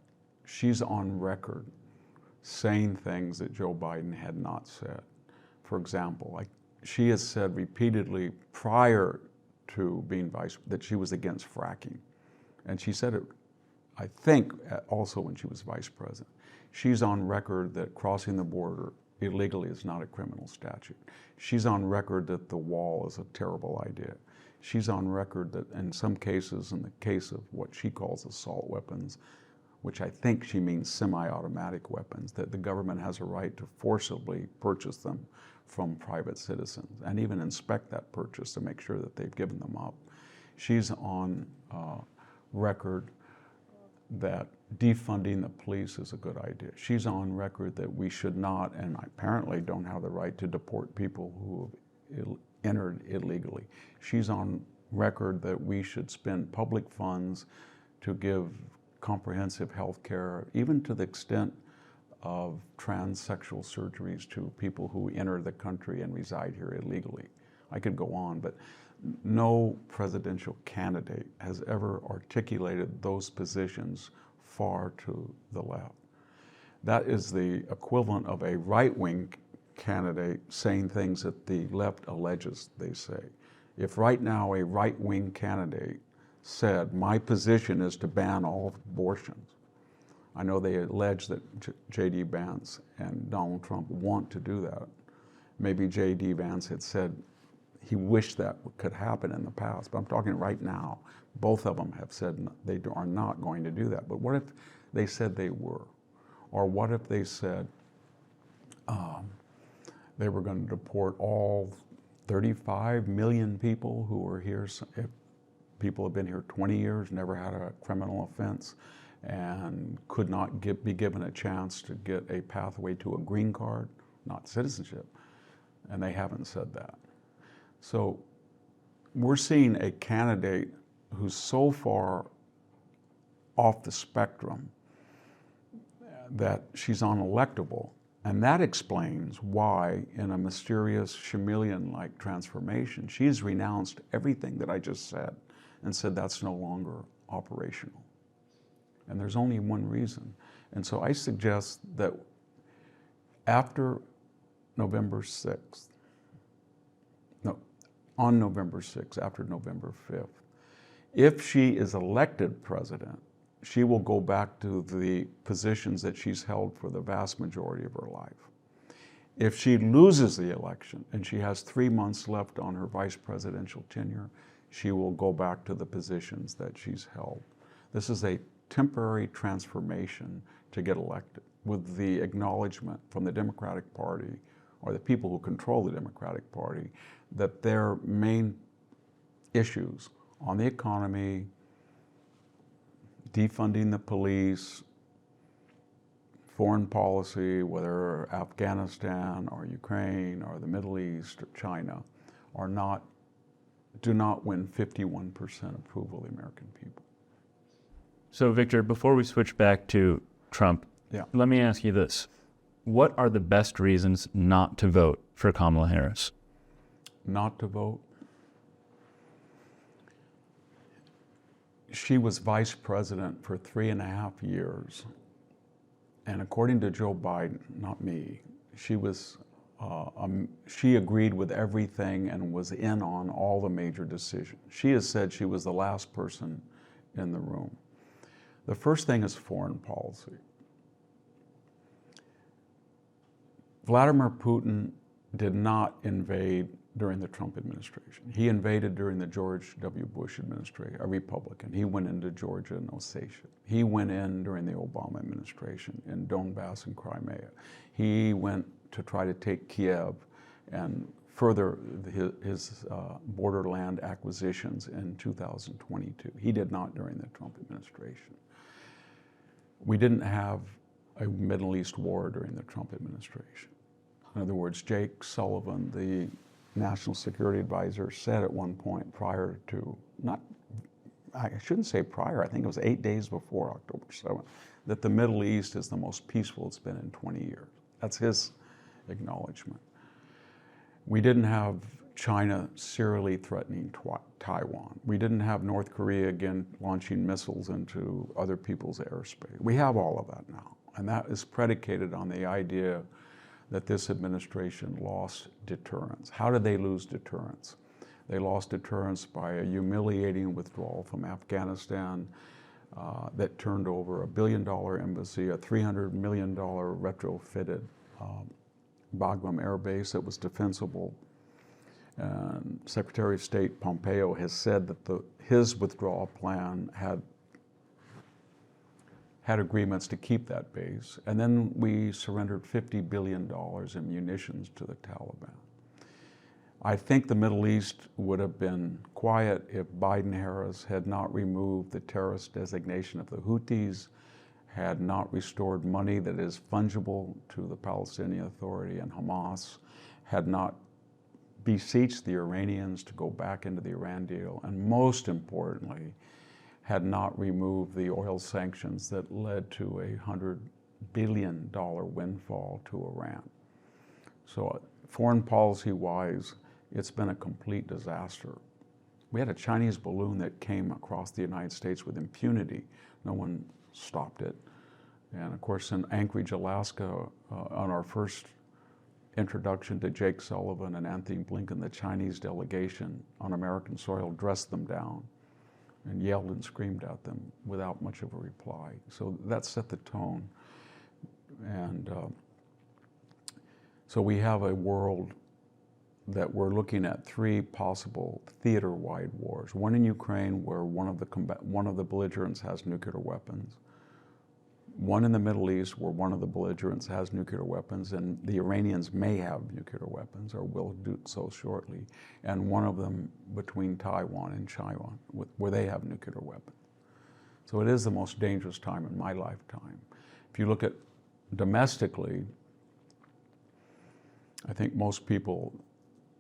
She's on record saying things that Joe Biden had not said. For example, like she has said repeatedly prior to being that she was against fracking. And she said it, I think, also when she was vice president. She's on record that crossing the border illegally is not a criminal statute. She's on record that the wall is a terrible idea. She's on record that in some cases, in the case of what she calls assault weapons, which I think she means semi-automatic weapons, that the government has a right to forcibly purchase them from private citizens and even inspect that purchase to make sure that they've given them up. She's on record that defunding the police is a good idea. She's on record that we should not, and apparently don't have the right to deport people who have entered illegally. She's on record that we should spend public funds to give comprehensive health care, even to the extent of transsexual surgeries to people who enter the country and reside here illegally. I could go on, but no presidential candidate has ever articulated those positions far to the left. That is the equivalent of a right-wing candidate saying things that the left alleges they say. If right now a right-wing candidate said, my position is to ban all abortions, I know they allege that J.D. Vance and Donald Trump want to do that. Maybe J.D. Vance had said he wished that could happen in the past, but I'm talking right now. Both of them have said they are not going to do that. But what if they said they were? Or what if they said they were going to deport all 35 million people who were here? If people have been here 20 years, never had a criminal offense, and could not be given a chance to get a pathway to a green card, not citizenship, and they haven't said that. So we're seeing a candidate who's so far off the spectrum that she's unelectable. And that explains why, in a mysterious chameleon-like transformation, she's renounced everything that I just said and said that's no longer operational. And there's only one reason. And so I suggest that after November 6th, on November 6th, after November 5th, if she is elected president, she will go back to the positions that she's held for the vast majority of her life. If she loses the election and she has 3 months left on her vice presidential tenure, she will go back to the positions that she's held. This is a temporary transformation to get elected, with the acknowledgement from the Democratic Party, or the people who control the Democratic Party, that their main issues on the economy, defunding the police, foreign policy, whether Afghanistan or Ukraine or the Middle East or China, do not win 51% approval of the American people. So Victor, before we switch back to Trump, let me ask you this. What are the best reasons not to vote for Kamala Harris? Not to vote? She was vice president for 3.5 years. And according to Joe Biden, not me, she agreed with everything and was in on all the major decisions. She has said she was the last person in the room. The first thing is foreign policy. Vladimir Putin did not invade during the Trump administration. He invaded during the George W. Bush administration, a Republican. He went into Georgia and Ossetia. He went in during the Obama administration in Donbass and Crimea. He went to try to take Kiev and further his borderland acquisitions in 2022. He did not during the Trump administration. We didn't have a Middle East war during the Trump administration. In other words, Jake Sullivan, the National Security Advisor, said at one point prior to, I shouldn't say prior, I think it was 8 days before October 7th, that the Middle East is the most peaceful it's been in 20 years. That's his acknowledgement. We didn't have China serially threatening Taiwan. We didn't have North Korea again launching missiles into other people's airspace. We have all of that now, and that is predicated on the idea that this administration lost deterrence. How did they lose deterrence? They lost deterrence by a humiliating withdrawal from Afghanistan that turned over $1 billion embassy, a $300 million retrofitted Bagram Air Base that was defensible. And Secretary of State Pompeo has said that his withdrawal plan had agreements to keep that base. And then we surrendered $50 billion in munitions to the Taliban. I think the Middle East would have been quiet if Biden-Harris had not removed the terrorist designation of the Houthis, had not restored money that is fungible to the Palestinian Authority and Hamas, had not beseeched the Iranians to go back into the Iran deal, and most importantly, had not removed the oil sanctions that led to a $100 billion windfall to Iran. So foreign policy-wise, it's been a complete disaster. We had a Chinese balloon that came across the United States with impunity. No one stopped it. And of course, in Anchorage, Alaska, on our first introduction to Jake Sullivan and Anthony Blinken, the Chinese delegation on American soil dressed them down and yelled and screamed at them without much of a reply. So that set the tone. And so we have a world that we're looking at 3 possible theater-wide wars. One in Ukraine, where one of the belligerents has nuclear weapons. One in the Middle East, where one of the belligerents has nuclear weapons, and the Iranians may have nuclear weapons or will do so shortly. And one of them between Taiwan and China, where they have nuclear weapons. So it is the most dangerous time in my lifetime. If you look at domestically, I think most people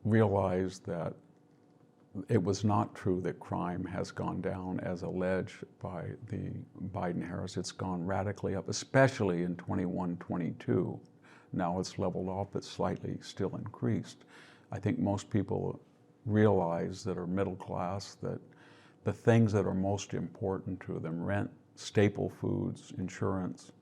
realize that it was not true that crime has gone down as alleged by the Biden-Harris. It's gone radically up, especially in 21, 22. Now it's leveled off, but slightly still increased. I think most people realize that are middle class that the things that are most important to them, rent, staple foods, insurance,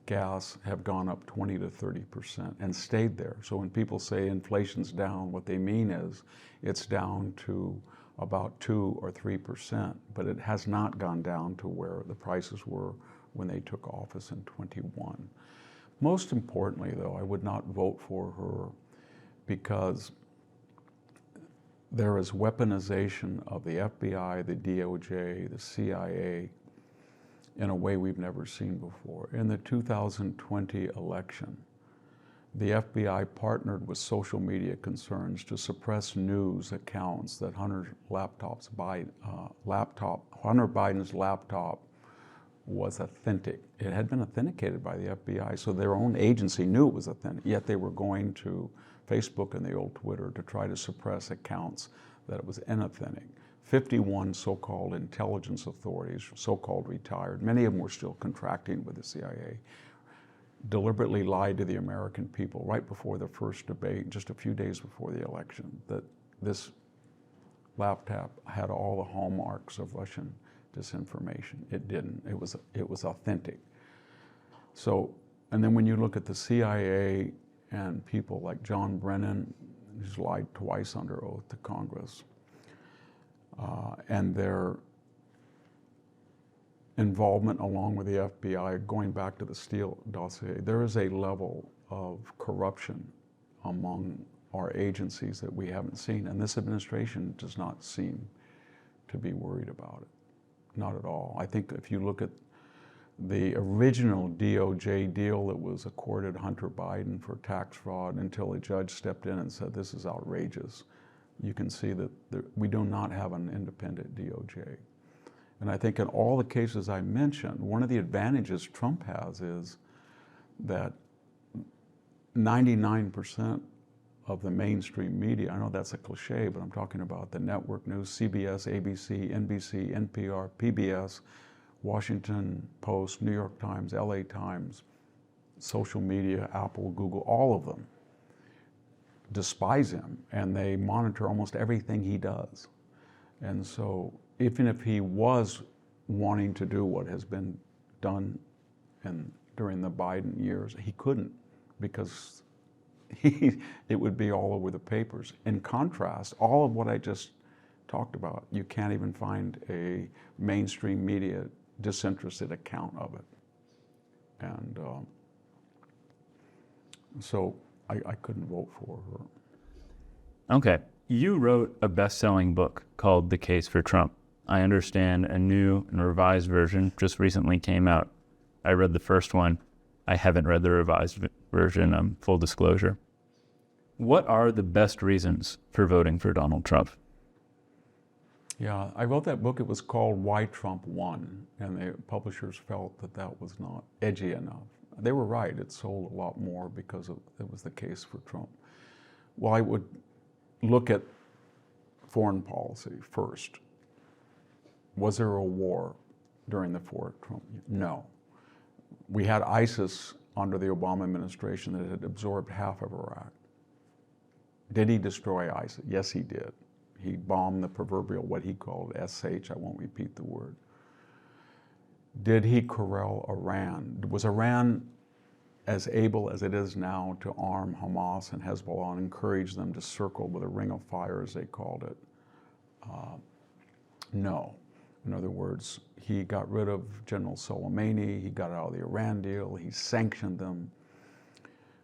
gas, have gone up 20 to 30% and stayed there. So when people say inflation's down, what they mean is it's down to about 2 or 3%, but it has not gone down to where the prices were when they took office in 21. Most importantly, though, I would not vote for her because there is weaponization of the FBI, the DOJ, the CIA, in a way we've never seen before. In the 2020 election, the FBI partnered with social media concerns to suppress news accounts that Hunter Biden's laptop was authentic. It had been authenticated by the FBI, so their own agency knew it was authentic, yet they were going to Facebook and the old Twitter to try to suppress accounts that it was inauthentic. 51 so-called intelligence authorities, so-called retired, many of them were still contracting with the CIA, deliberately lied to the American people right before the first debate, just a few days before the election, that this laptop had all the hallmarks of Russian disinformation. It didn't. It was authentic. So, and then when you look at the CIA and people like John Brennan, who's lied twice under oath to Congress, and their involvement along with the FBI, going back to the Steele dossier, there is a level of corruption among our agencies that we haven't seen, and this administration does not seem to be worried about it. Not at all. I think if you look at the original DOJ deal that was accorded Hunter Biden for tax fraud until a judge stepped in and said, this is outrageous. You can see that we do not have an independent DOJ. And I think in all the cases I mentioned, one of the advantages Trump has is that 99% of the mainstream media, I know that's a cliche, but I'm talking about the network news, CBS, ABC, NBC, NPR, PBS, Washington Post, New York Times, LA Times, social media, Apple, Google, all of them despise him, and they monitor almost everything he does. And so even if he was wanting to do what has been done during the Biden years, he couldn't, because it would be all over the papers. In contrast, all of what I just talked about, you can't even find a mainstream media disinterested account of it. And so I couldn't vote for her. Okay. You wrote a best-selling book called The Case for Trump. I understand a new and revised version just recently came out. I read the first one. I haven't read the revised version, full disclosure. What are the best reasons for voting for Donald Trump? Yeah, I wrote that book. It was called Why Trump Won, and the publishers felt that that was not edgy enough. They were right. It sold a lot more because it was the case for Trump. Well, I would look at foreign policy first. Was there a war during the Trump years? No. We had ISIS under the Obama administration that had absorbed half of Iraq. Did he destroy ISIS? Yes, he did. He bombed the proverbial, what he called SH, I won't repeat the word. Did he corral Iran? Was Iran as able as it is now to arm Hamas and Hezbollah and encourage them to circle with a ring of fire, as they called it? No. In other words, he got rid of General Soleimani, he got out of the Iran deal, he sanctioned them.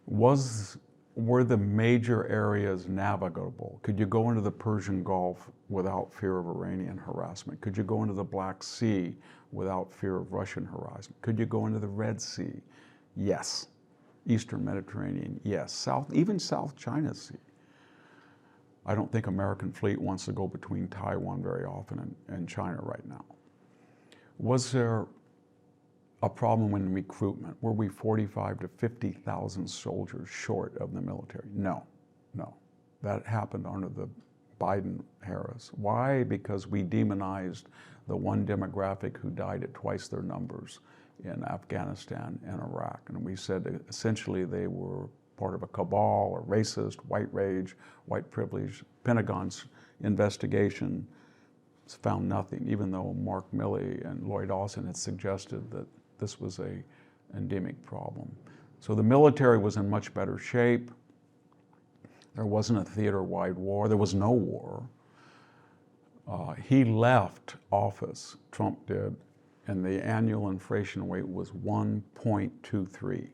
Were the major areas navigable? Could you go into the Persian Gulf without fear of Iranian harassment? Could you go into the Black Sea without fear of Russian harassment? Could you go into the Red Sea? Yes. Eastern Mediterranean? Yes. Even South China Sea. I don't think American fleet wants to go between Taiwan very often and China right now. Was there a problem in recruitment? Were we 45 to 50,000 soldiers short of the military? No, no. That happened under the Biden-Harris. Why? Because we demonized the one demographic who died at twice their numbers in Afghanistan and Iraq. And we said essentially they were part of a cabal or racist, white rage, white privilege. Pentagon's investigation found nothing, even though Mark Milley and Lloyd Austin had suggested that this was an endemic problem. So the military was in much better shape. There wasn't a theater-wide war. There was no war. He left office, Trump did, and the annual inflation rate was 1.23.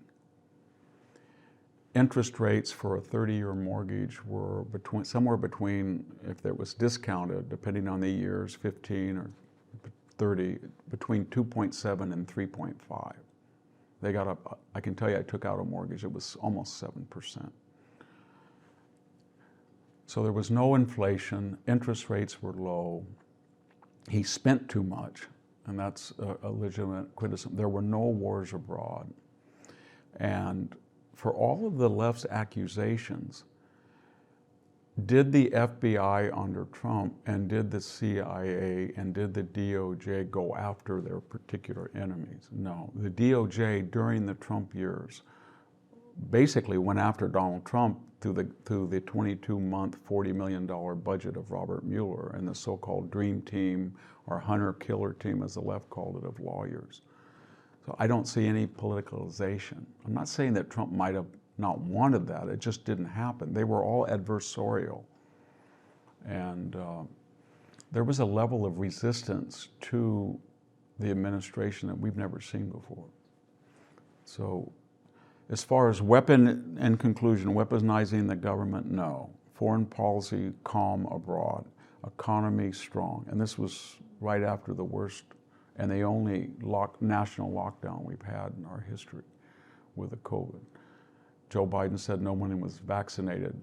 Interest rates for a 30-year mortgage were somewhere between, if it was discounted, depending on the years, 15 or 30, between 2.7 and 3.5. They got up, I can tell you I took out a mortgage, it was almost 7%. So there was no inflation, interest rates were low, he spent too much, and that's a legitimate criticism. There were no wars abroad. And for all of the left's accusations, did the FBI under Trump and did the CIA and did the DOJ go after their particular enemies? No. The DOJ during the Trump years basically went after Donald Trump through the 22-month, $40 million budget of Robert Mueller and the so-called Dream Team or Hunter-Killer Team, as the left called it, of lawyers. So I don't see any politicalization. I'm not saying that Trump might have not wanted that, it just didn't happen. They were all adversarial. And there was a level of resistance to the administration that we've never seen before. So as far as in conclusion, weaponizing the government, no. Foreign policy, calm abroad. Economy, strong. And this was right after the worst and the only national lockdown we've had in our history with the COVID. Joe Biden said no one was vaccinated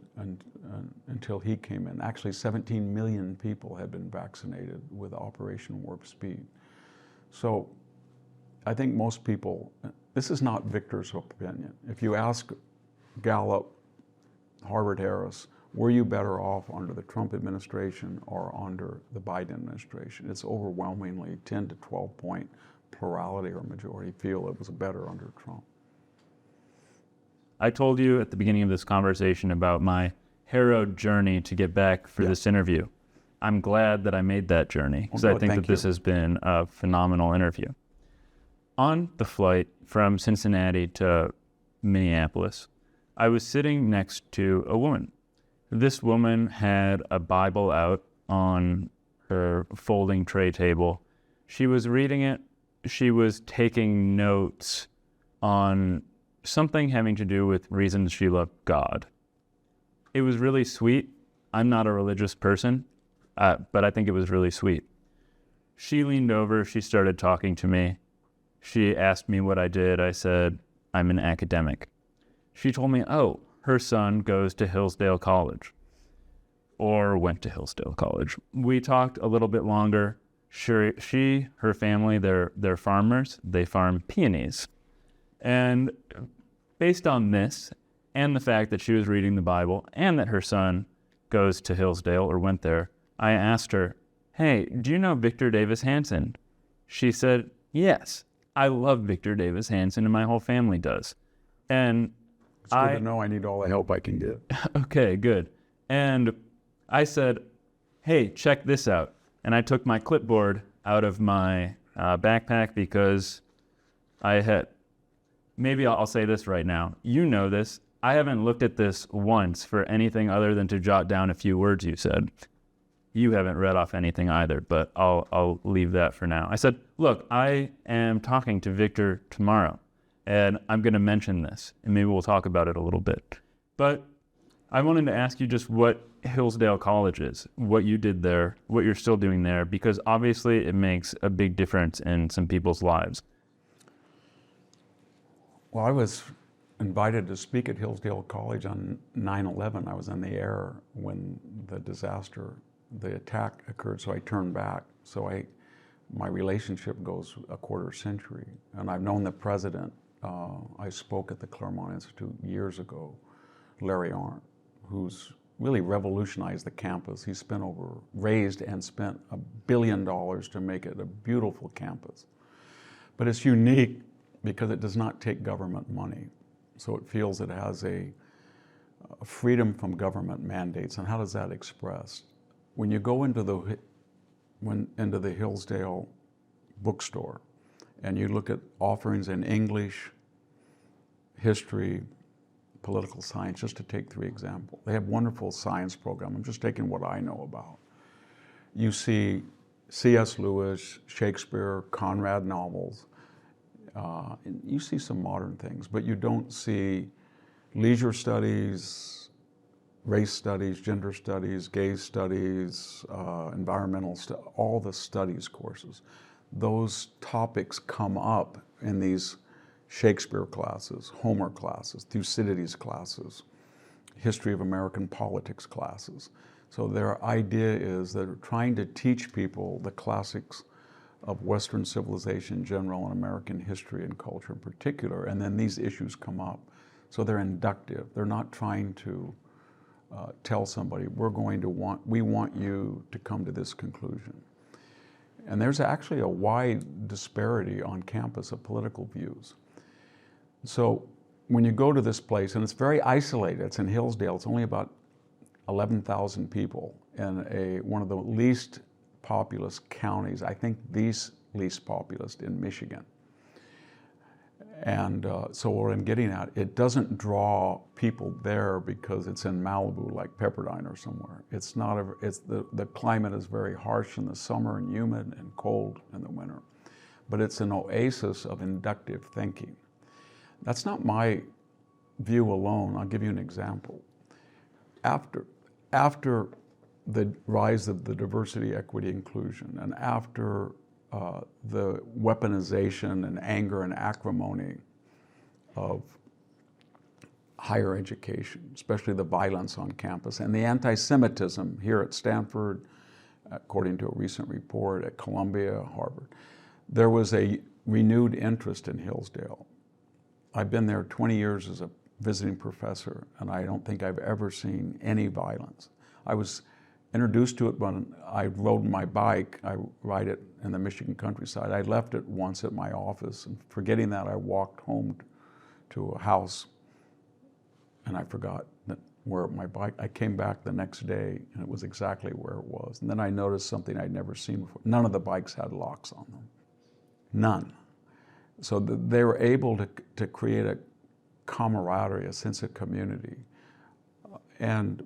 until he came in. Actually, 17 million people had been vaccinated with Operation Warp Speed. So I think most people, this is not Victor's opinion. If you ask Gallup, Harvard-Harris, were you better off under the Trump administration or under the Biden administration? It's overwhelmingly 10 to 12 point plurality or majority feel it was better under Trump. I told you at the beginning of this conversation about my harrowed journey to get back for this interview. I'm glad that I made that journey because I think that this has been a phenomenal interview. On the flight from Cincinnati to Minneapolis, I was sitting next to a woman. This woman had a Bible out on her folding tray table. She was reading it. She was taking notes on something having to do with reasons she loved God. It was really sweet. I'm not a religious person, but I think it was really sweet. She leaned over. She started talking to me. She asked me what I did. I said, I'm an academic. She told me, oh, her son goes to Hillsdale College, or went to Hillsdale College. We talked a little bit longer. Her family, they're farmers. They farm peonies. And based on this, and the fact that she was reading the Bible, and that her son goes to Hillsdale, or went there, I asked her, hey, do you know Victor Davis Hanson? She said, yes, I love Victor Davis Hanson, and my whole family does. And it's good to know I need all the help I can get. Okay, good. And I said, hey, check this out. And I took my clipboard out of my backpack because maybe I'll say this right now. You know this. I haven't looked at this once for anything other than to jot down a few words you said. You haven't read off anything either, but I'll leave that for now. I said, look, I am talking to Victor tomorrow, and I'm going to mention this, and maybe we'll talk about it a little bit. But I wanted to ask you just what Hillsdale College is, what you did there, what you're still doing there, because obviously it makes a big difference in some people's lives. Well, I was invited to speak at Hillsdale College on 9/11. I was in the air when the attack occurred, so I turned back. So my relationship goes a quarter century, and I've known the president. I spoke at the Claremont Institute years ago, Larry Erhardt, who's really revolutionized the campus. He's raised and spent $1 billion to make it a beautiful campus. But it's unique because it does not take government money. So it feels it has a freedom from government mandates. And how does that express? When you go into the Hillsdale bookstore and you look at offerings in English, history, political science, just to take 3 examples. They have wonderful science program. I'm just taking what I know about. You see C.S. Lewis, Shakespeare, Conrad novels. And you see some modern things, but you don't see leisure studies, race studies, gender studies, gay studies, environmental studies, all the studies courses. Those topics come up in these Shakespeare classes, Homer classes, Thucydides classes, history of American politics classes. So their idea is they're trying to teach people the classics of Western civilization in general and American history and culture in particular, and then these issues come up. So they're inductive. They're not trying to tell somebody, we want you to come to this conclusion. And there's actually a wide disparity on campus of political views. So when you go to this place, and it's very isolated, it's in Hillsdale, it's only about 11,000 people in one of the least populous counties, I think the least populous in Michigan. And so what I'm getting at, it doesn't draw people there because it's in Malibu, like Pepperdine or somewhere. It's not, the climate is very harsh in the summer and humid and cold in the winter. But it's an oasis of inductive thinking. That's not my view alone. I'll give you an example. After the rise of the diversity, equity, inclusion, and after the weaponization and anger and acrimony of higher education, especially the violence on campus, and the anti-Semitism here at Stanford, according to a recent report at Columbia, Harvard. There was a renewed interest in Hillsdale. I've been there 20 years as a visiting professor, and I don't think I've ever seen any violence. I was introduced to it when I rode my bike. I ride it in the Michigan countryside. I left it once at my office, and forgetting that, I walked home to a house, and I forgot where my bike, I came back the next day, and it was exactly where it was. And then I noticed something I'd never seen before. None of the bikes had locks on them. None. So they were able to create a camaraderie, a sense of community. And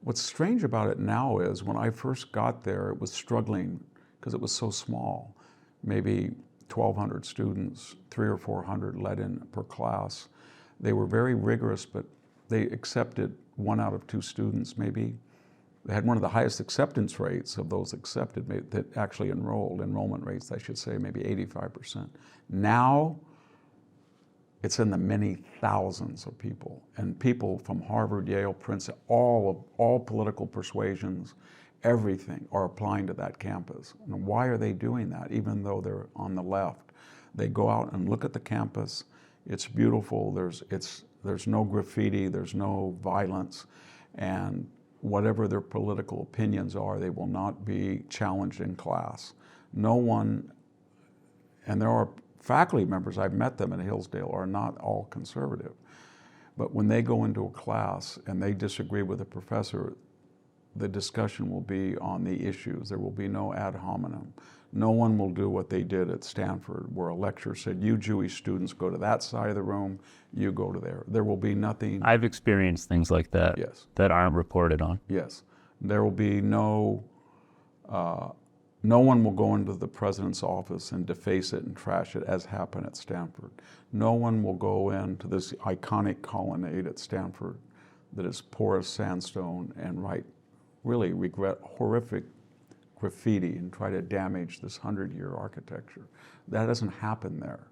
what's strange about it now is when I first got there, it was struggling because it was so small. Maybe 1,200 students, 300 or 400 let in per class. They were very rigorous, but they accepted 1 out of 2 students maybe. They had one of the highest acceptance rates of those accepted that actually enrolled, enrollment rates, I should say, maybe 85%. Now, it's in the many thousands of people, and people from Harvard, Yale, Princeton, all political persuasions, everything are applying to that campus. And why are they doing that, even though they're on the left? They go out and look at the campus. It's beautiful. There's no graffiti. There's no violence, and whatever their political opinions are, they will not be challenged in class. No one, and there are faculty members, I've met them at Hillsdale, are not all conservative. But when they go into a class and they disagree with a professor, the discussion will be on the issues. There will be no ad hominem. No one will do what they did at Stanford, where a lecturer said, you Jewish students go to that side of the room, you go to there. There will be nothing. I've experienced things like that. Yes. That aren't reported on. Yes. There will be no one will go into the president's office and deface it and trash it, as happened at Stanford. No one will go into this iconic colonnade at Stanford that is porous sandstone and write really horrific graffiti and try to damage this 100-year architecture. That doesn't happen there.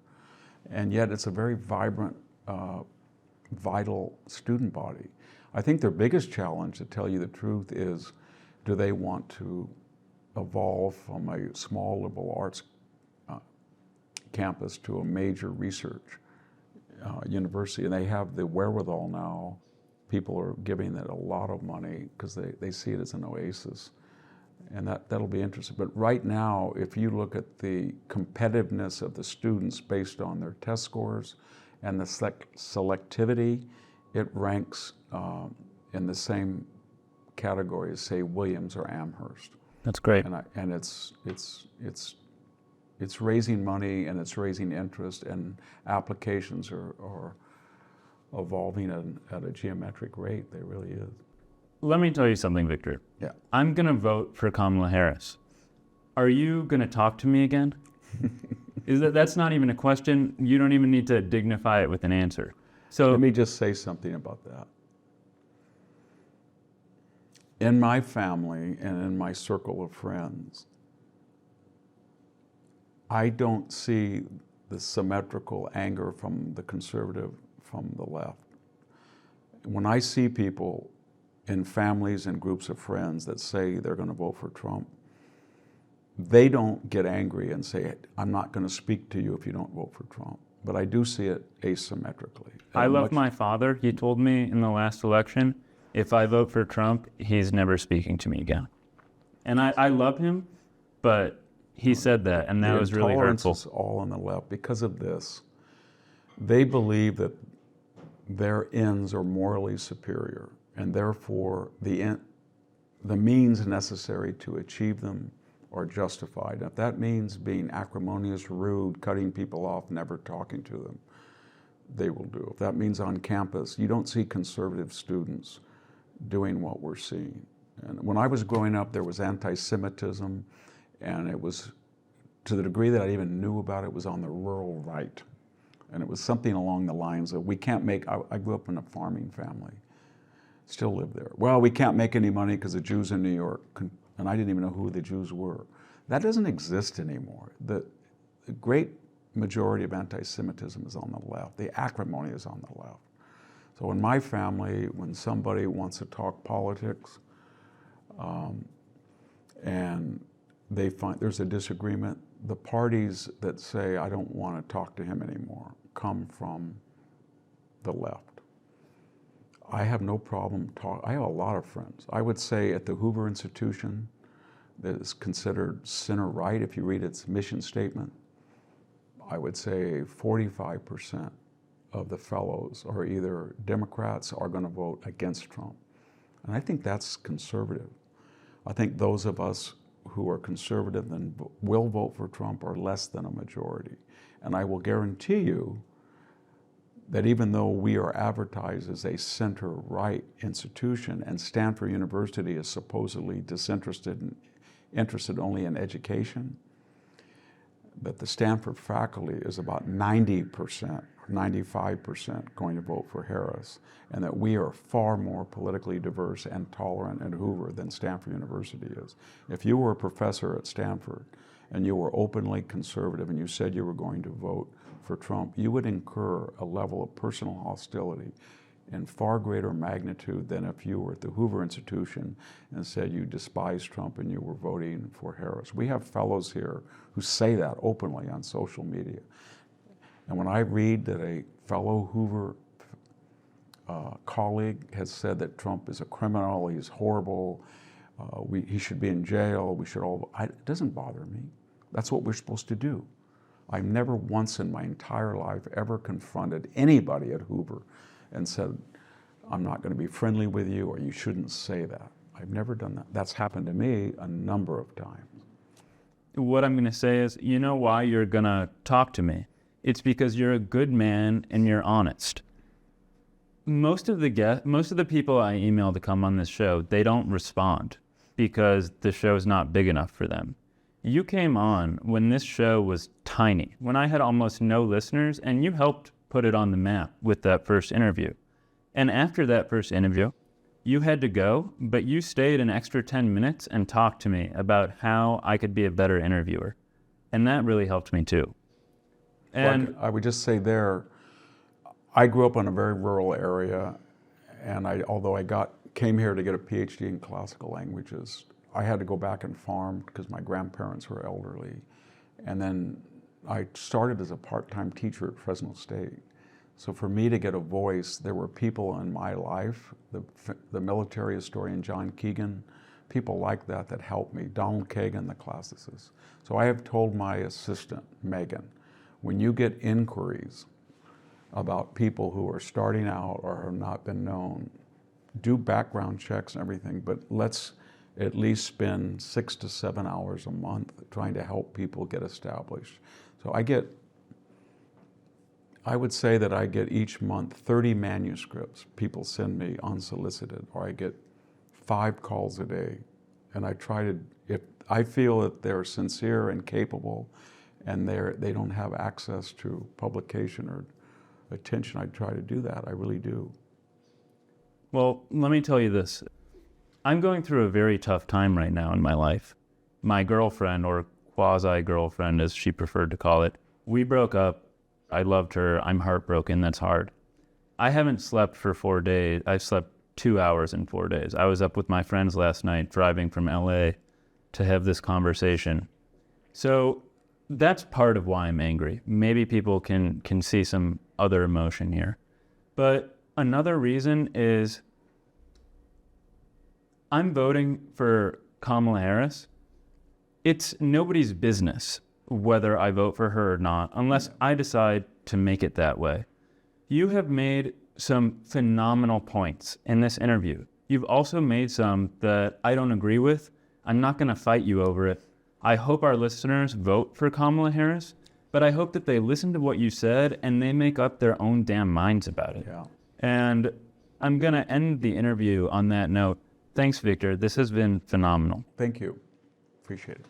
And yet it's a very vibrant, vital student body. I think their biggest challenge, to tell you the truth, is do they want to evolve from a small liberal arts campus to a major research university? And they have the wherewithal now. People are giving it a lot of money because they see it as an oasis. And that'll be interesting. But right now, if you look at the competitiveness of the students based on their test scores and the selectivity, it ranks in the same category as, say, Williams or Amherst. That's great. And it's raising money, and it's raising interest, and applications are evolving at a geometric rate. They really is. Let me tell you something, Victor. Yeah. I'm going to vote for Kamala Harris. Are you going to talk to me again? That's not even a question. You don't even need to dignify it with an answer. So let me just say something about that. In my family and in my circle of friends, I don't see the symmetrical anger from the conservative from the left. When I see people in families and groups of friends that say they're going to vote for Trump, they don't get angry and say, I'm not going to speak to you if you don't vote for Trump. But I do see it asymmetrically. I love my father. He told me in the last election, if I vote for Trump, he's never speaking to me again. And I love him, but he said that, and that was really hurtful. The intolerance is all on the left. Because of this, they believe that their ends are morally superior, and therefore the means necessary to achieve them are justified. If that means being acrimonious, rude, cutting people off, never talking to them, they will do. If that means on campus, you don't see conservative students doing what we're seeing. And when I was growing up, there was anti-Semitism, and it was, to the degree that I even knew about it, was on the rural right. And it was something along the lines of, we can't make, I grew up in a farming family, still live there. Well, we can't make any money because the Jews in New York, and I didn't even know who the Jews were. That doesn't exist anymore. The great majority of anti-Semitism is on the left. The acrimony is on the left. So in my family, when somebody wants to talk politics and they find there's a disagreement, the parties that say, I don't want to talk to him anymore, come from the left. I have no problem I have a lot of friends. I would say at the Hoover Institution, that is considered center-right, if you read its mission statement, I would say 45% of the fellows are either Democrats or going to vote against Trump. And I think that's conservative. I think those of us who are conservative and will vote for Trump are less than a majority. And I will guarantee you that even though we are advertised as a center-right institution and Stanford University is supposedly disinterested and interested only in education, that the Stanford faculty is about 90%, 95% going to vote for Harris, and that we are far more politically diverse and tolerant at Hoover than Stanford University is. If you were a professor at Stanford and you were openly conservative and you said you were going to vote for Trump, you would incur a level of personal hostility in far greater magnitude than if you were at the Hoover Institution and said you despised Trump and you were voting for Harris. We have fellows here who say that openly on social media. And when I read that a fellow Hoover colleague has said that Trump is a criminal, he's horrible, he should be in jail, it doesn't bother me. That's what we're supposed to do. I've never once in my entire life ever confronted anybody at Hoover and said, I'm not going to be friendly with you, or you shouldn't say that. I've never done that. That's happened to me a number of times. What I'm going to say is, you know why you're going to talk to me? It's because you're a good man and you're honest. Most of the people I email to come on this show, they don't respond because the show's not big enough for them. You came on when this show was tiny, when I had almost no listeners, and you helped put it on the map with that first interview. And after that first interview, you had to go, but you stayed an extra 10 minutes and talked to me about how I could be a better interviewer. And that really helped me too. And I would just say there, I grew up in a very rural area, and although I came here to get a PhD in classical languages, I had to go back and farm because my grandparents were elderly. And then I started as a part-time teacher at Fresno State. So for me to get a voice, there were people in my life, the military historian John Keegan, people like that helped me, Donald Kagan, the classicists. So I have told my assistant, Megan, when you get inquiries about people who are starting out or have not been known, do background checks and everything, but let's at least spend 6 to 7 hours a month trying to help people get established. So I would say that I get each month 30 manuscripts people send me unsolicited, or I get 5 calls a day. And I try to, if I feel that they're sincere and capable and they don't have access to publication or attention, I try to do that. I really do. well, let me tell you this. I'm going through a very tough time right now in my life. My girlfriend, or quasi-girlfriend as she preferred to call it, we broke up. I loved her. I'm heartbroken. That's hard. I haven't slept for 4 days. I slept 2 hours in 4 days. I was up with my friends last night driving from LA to have this conversation. So that's part of why I'm angry. Maybe people can see some other emotion here. But another reason is I'm voting for Kamala Harris. It's nobody's business whether I vote for her or not, unless I decide to make it that way. You have made some phenomenal points in this interview. You've also made some that I don't agree with. I'm not going to fight you over it. I hope our listeners vote for Kamala Harris, but I hope that they listen to what you said and they make up their own damn minds about it. Yeah. And I'm going to end the interview on that note. Thanks, Victor. This has been phenomenal. Thank you. Appreciate it.